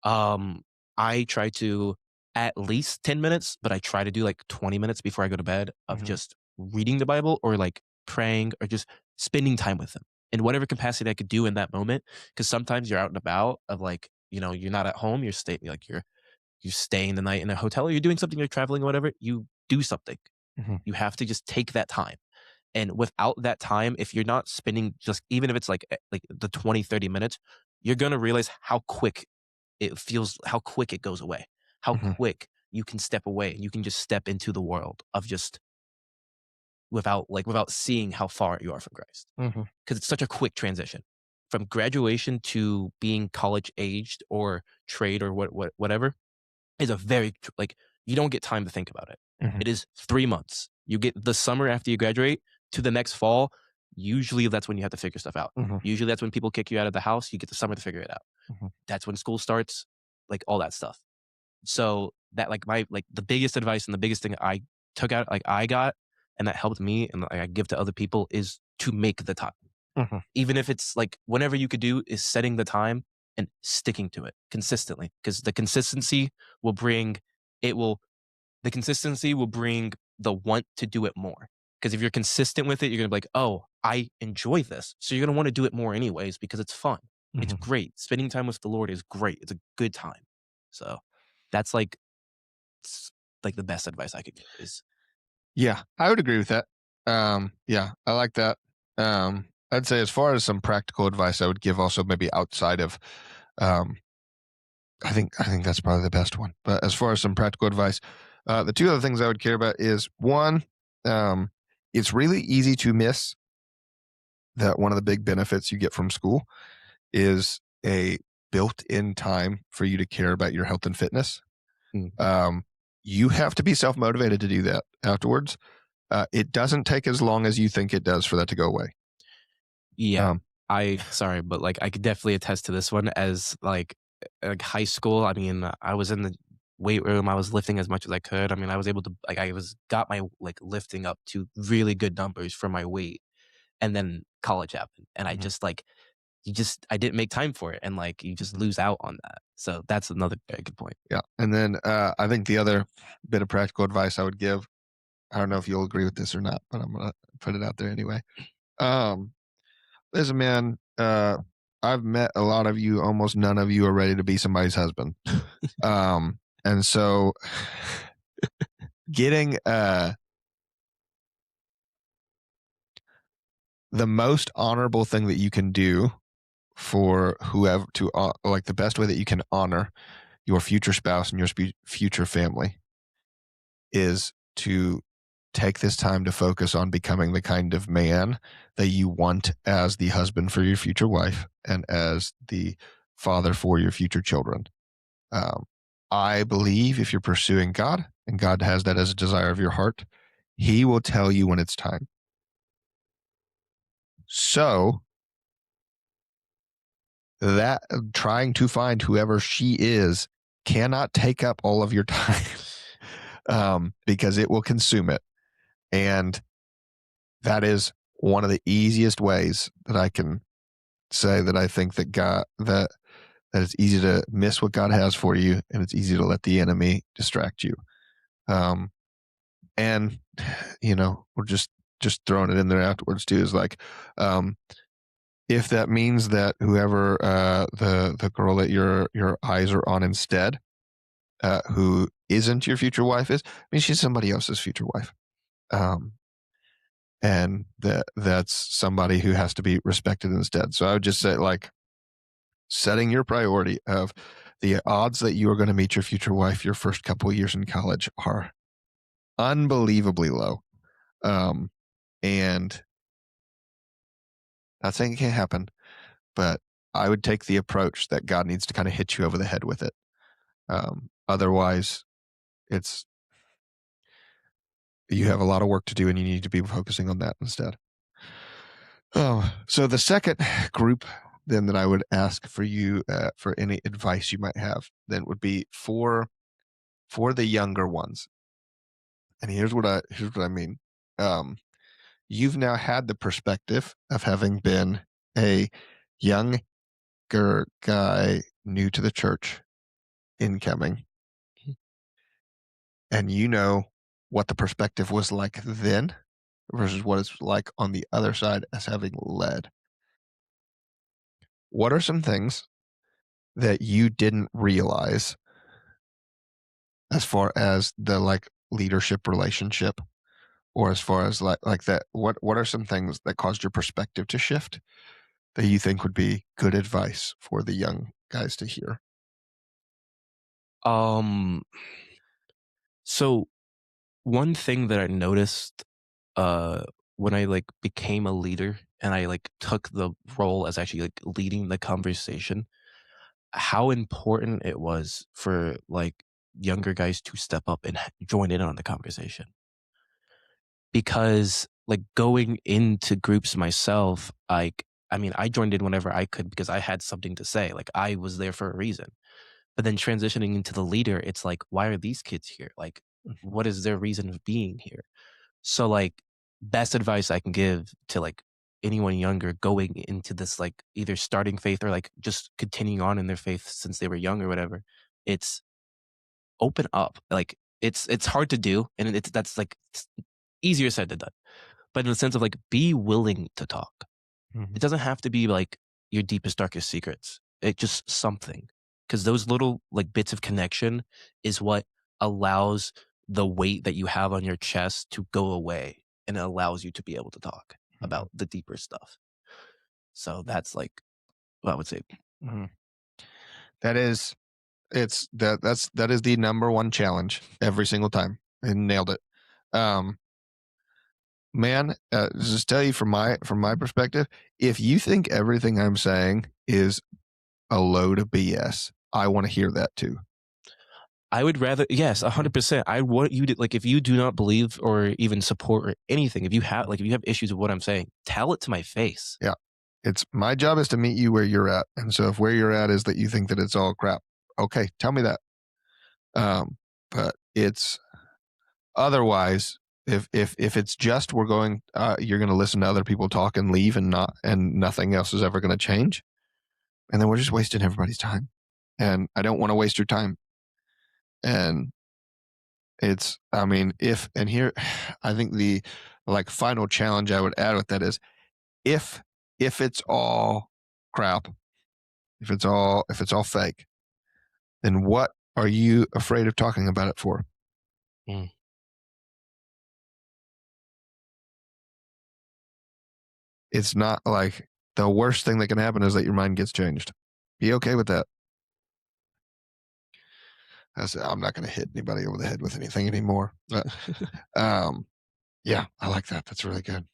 Speaker 2: I try to at least 10 minutes, but I try to do like 20 minutes before I go to bed of just reading the Bible or like praying or just spending time with him in whatever capacity I could do in that moment. Cause sometimes you're out and about of like, you're not at home, you're staying the night in a hotel, or you're doing something, you're traveling or whatever, you do something. You have to just take that time. And without that time, if you're not spending just, even if it's like the 20, 30 minutes, you're going to realize how quick it feels, how quick it goes away, how quick you can step away. You can just step into the world of just without seeing how far you are from Christ. Because it's such a quick transition from graduation to being college aged or trade or whatever is a very you don't get time to think about it. It is 3 months. You get the summer after you graduate to the next fall. Usually that's when you have to figure stuff out. Usually that's when people kick you out of the house. You get the summer to figure it out. That's when school starts, like all that stuff. So that the biggest advice and the biggest thing I took out, like I got, and that helped me and I give to other people is to make the time.
Speaker 1: Mhm.
Speaker 2: Even if it's like whenever you could do is setting the time and sticking to it consistently, because the consistency will bring the want to do it more. Because if you're consistent with it, you're gonna be like, oh, I enjoy this, so you're gonna want to do it more anyways because it's fun. It's
Speaker 1: Mhm.
Speaker 2: great. Spending time with the Lord is great. It's a good time. So that's like the best advice I could give is
Speaker 1: Yeah, I would agree with that. Yeah, I like that. I'd say as far as some practical advice I would give also maybe outside of, um, I think that's probably the best one. But as far as some practical advice, the two other things I would care about is one, it's really easy to miss that one of the big benefits you get from school is a built-in time for you to care about your health and fitness.
Speaker 2: Mm.
Speaker 1: You have to be self-motivated to do that afterwards. It doesn't take as long as you think it does for that to go away.
Speaker 2: Yeah.
Speaker 1: Um,
Speaker 2: Sorry, but like I could definitely attest to this one as like high school. I mean, I was in the weight room. I was lifting as much as I could. I mean, I was able to got my like lifting up to really good numbers for my weight. And then college happened and I
Speaker 1: Mhm.
Speaker 2: just like I didn't make time for it and like you just lose out on that. So that's another very good point.
Speaker 1: Yeah. And then I think the other bit of practical advice I would give, I don't know if you'll agree with this or not, but I'm going to put it out there anyway. Listen, man, I've met a lot of you. Almost none of you are ready to be somebody's husband. And so getting the most honorable thing that you can do for whoever to like the best way that you can honor your future spouse and your future family is to take this time to focus on becoming the kind of man that you want as the husband for your future wife and as the father for your future children. I believe if you're pursuing God and God has that as a desire of your heart, He will tell you when it's time. So that trying to find whoever she is cannot take up all of your time because it will consume it. And that is one of the easiest ways that I can say that I think that that it's easy to miss what God has for you, and it's easy to let the enemy distract you. And we're just throwing it in there afterwards too. Is like, if that means that whoever the girl that your eyes are on instead, who isn't your future wife is, I mean, she's somebody else's future wife. And that's somebody who has to be respected instead. So I would just say, like, setting your priority of the odds that you are going to meet your future wife your first couple of years in college are unbelievably low. And not saying it can't happen, but I would take the approach that God needs to kind of hit you over the head with it. Otherwise, you have a lot of work to do and you need to be focusing on that instead. So the second group then that I would ask for you for any advice you might have then would be for the younger ones. And here's what I mean. You've now had the perspective of having been a younger guy new to the church incoming. And you know what the perspective was like then versus what it's like on the other side as having led. What are some things that you didn't realize as far as the like leadership relationship, or as far as like that, what are some things that caused your perspective to shift that you think would be good advice for the young guys to hear?
Speaker 2: So one thing that I noticed when I like became a leader and I like took the role as actually like leading the conversation, how important it was for like younger guys to step up and join in on the conversation. Because like going into groups myself, I mean, I joined in whenever I could because I had something to say. Like I was there for a reason. But then transitioning into the leader, it's like, why are these kids here? Like, what is their reason of being here? So like best advice I can give to like anyone younger going into this, like either starting faith or like just continuing on in their faith since they were young or whatever, it's open up. Like it's hard to do, and that's like easier said than done. But in the sense of like, be willing to talk. It doesn't have to be like your deepest, darkest secrets. It's just something, because those little like bits of connection is what allows the weight that you have on your chest to go away, and it allows you to be able to talk about the deeper stuff. So that's like what I would say.
Speaker 1: That is the number one challenge every single time, and nailed it. Man, just tell you from my perspective, if you think everything I'm saying is a load of BS, I want to hear that too.
Speaker 2: I would rather, yes, 100%. I want you to, like, if you do not believe or even support or anything, if you have issues with what I'm saying, tell it to my face.
Speaker 1: Yeah. It's my job is to meet you where you're at. And so if where you're at is that you think that it's all crap, okay, tell me that. But it's otherwise, if it's just you're going to listen to other people talk and leave and nothing else is ever going to change, and then we're just wasting everybody's time. And I don't want to waste your time. And it's, I mean, here, I think the like final challenge I would add with that is if it's all crap, if it's all fake, then what are you afraid of talking about it for? It's not like the worst thing that can happen is that your mind gets changed. Be okay with that. I'm not going to hit anybody over the head with anything anymore. But yeah, I like that. That's really good.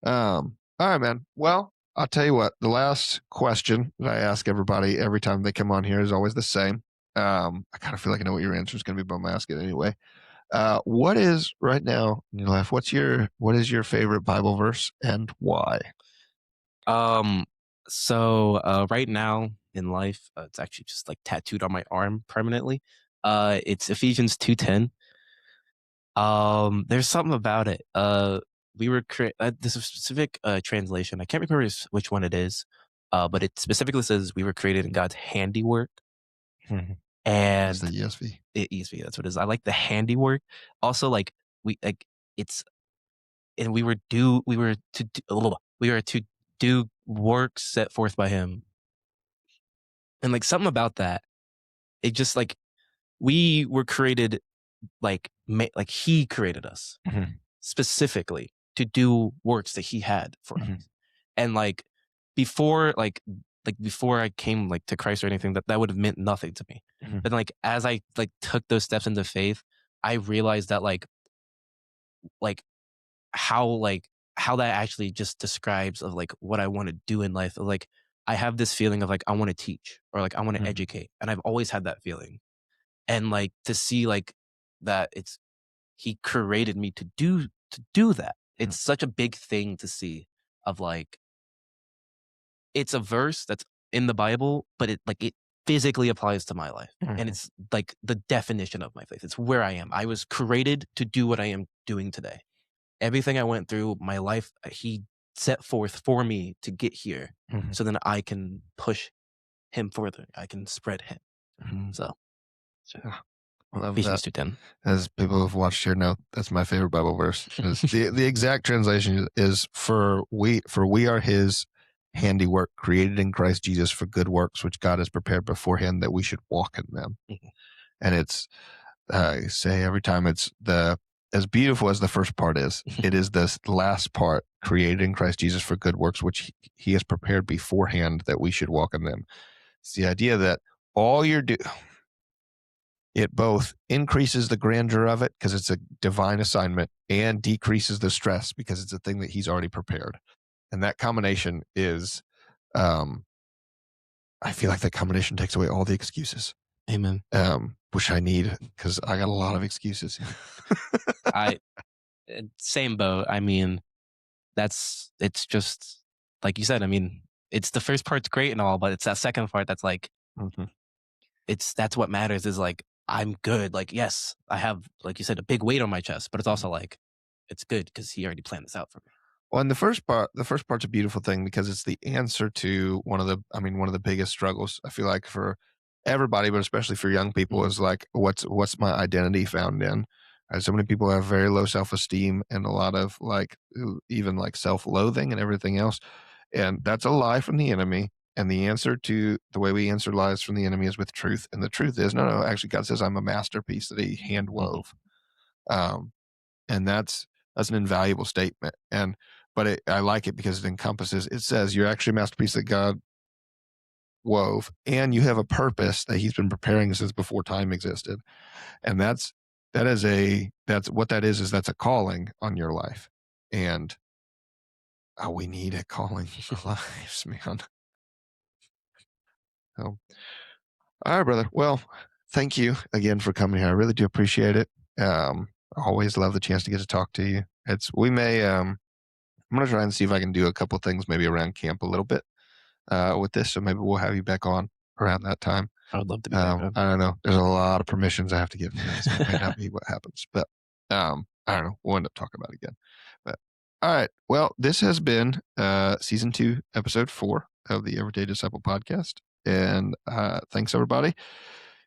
Speaker 1: All right, man. Well, I'll tell you what, the last question that I ask everybody every time they come on here is always the same. I kind of feel like I know what your answer is going to be, but I'm going to ask it anyway. What is right now in your life? What is your favorite Bible verse and why?
Speaker 2: So right now in life, it's actually just like tattooed on my arm permanently. It's Ephesians 2:10. There's something about it. We were there's a specific translation. I can't remember which one it is. But it specifically says we were created in God's handiwork. And
Speaker 1: it's the ESV.
Speaker 2: ESV, that's what it is. I like the handiwork. Also, like we were to do work set forth by Him. And like something about that, it just like we were created like He created us specifically to do works that He had for us. And like before I came like to Christ or anything, that would have meant nothing to me. But like as I like took those steps into faith, I realized that like how that actually just describes of like what I want to do in life. Like I have this feeling of like I want to teach or like I want to educate, and I've always had that feeling. And like to see like that He created me to do that. It's such a big thing to see of like, it's a verse that's in the Bible, but it physically applies to my life. And it's like the definition of my faith. It's where I am. I was created to do what I am doing today. Everything I went through, my life, He set forth for me to get here. So then I can push Him further. I can spread Him. So
Speaker 1: I love
Speaker 2: Ephesians
Speaker 1: that.
Speaker 2: 2:10.
Speaker 1: As people who've watched here know, that's my favorite Bible verse. the exact translation is for we are His handiwork, created in Christ Jesus for good works, which God has prepared beforehand that we should walk in them. And it's I say every time, it's as beautiful as the first part is, it is this last part, created in Christ Jesus for good works, which He has prepared beforehand that we should walk in them. It's the idea that all you're doing, it both increases the grandeur of it because it's a divine assignment, and decreases the stress because it's a thing that He's already prepared. And that combination is, I feel like that combination takes away all the excuses.
Speaker 2: Amen.
Speaker 1: Which I need, because I got a lot of excuses.
Speaker 2: Same boat. I mean, it's just like you said. I mean, it's the first part's great and all, but it's that second part that's like, that's what matters. Is like, I'm good. Like, yes, I have, like you said, a big weight on my chest, but it's also like, it's good because He already planned this out for me.
Speaker 1: Well, and the first part's a beautiful thing because it's the answer to one of the biggest struggles I feel like for everybody, but especially for young people, is like, what's my identity found in? So many people have very low self-esteem and a lot of like even like self-loathing and everything else, and that's a lie from the enemy. And the answer to the way we answer lies from the enemy is with truth. And the truth is, no, actually, God says I'm a masterpiece that He hand wove. And that's an invaluable statement. But I like it because it says you're actually a masterpiece that God wove, and you have a purpose that He's been preparing since before time existed. And that's what that is that's a calling on your life. And we need a calling in our lives, man. So, all right, brother. Well, thank you again for coming here. I really do appreciate it. I always love the chance to get to talk to you. I'm going to try and see if I can do a couple things maybe around camp a little bit with this. So maybe we'll have you back on around that time.
Speaker 2: I would love to be back on.
Speaker 1: I don't know. There's a lot of permissions I have to give. So it may not be what happens. But I don't know. We'll end up talking about it again. But all right. Well, this has been season 2, episode 4 of the Everyday Disciple podcast. And thanks, everybody.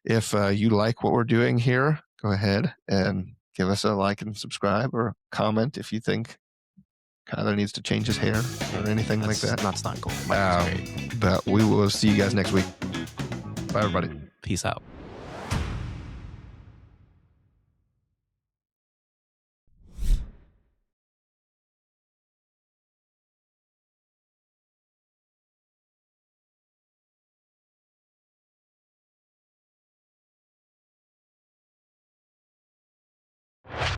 Speaker 1: If you like what we're doing here, go ahead and give us a like and subscribe, or comment if you think Kyler needs to change his hair or anything like that.
Speaker 2: That's not cool. Great.
Speaker 1: But we will see you guys next week. Bye, everybody.
Speaker 2: Peace out.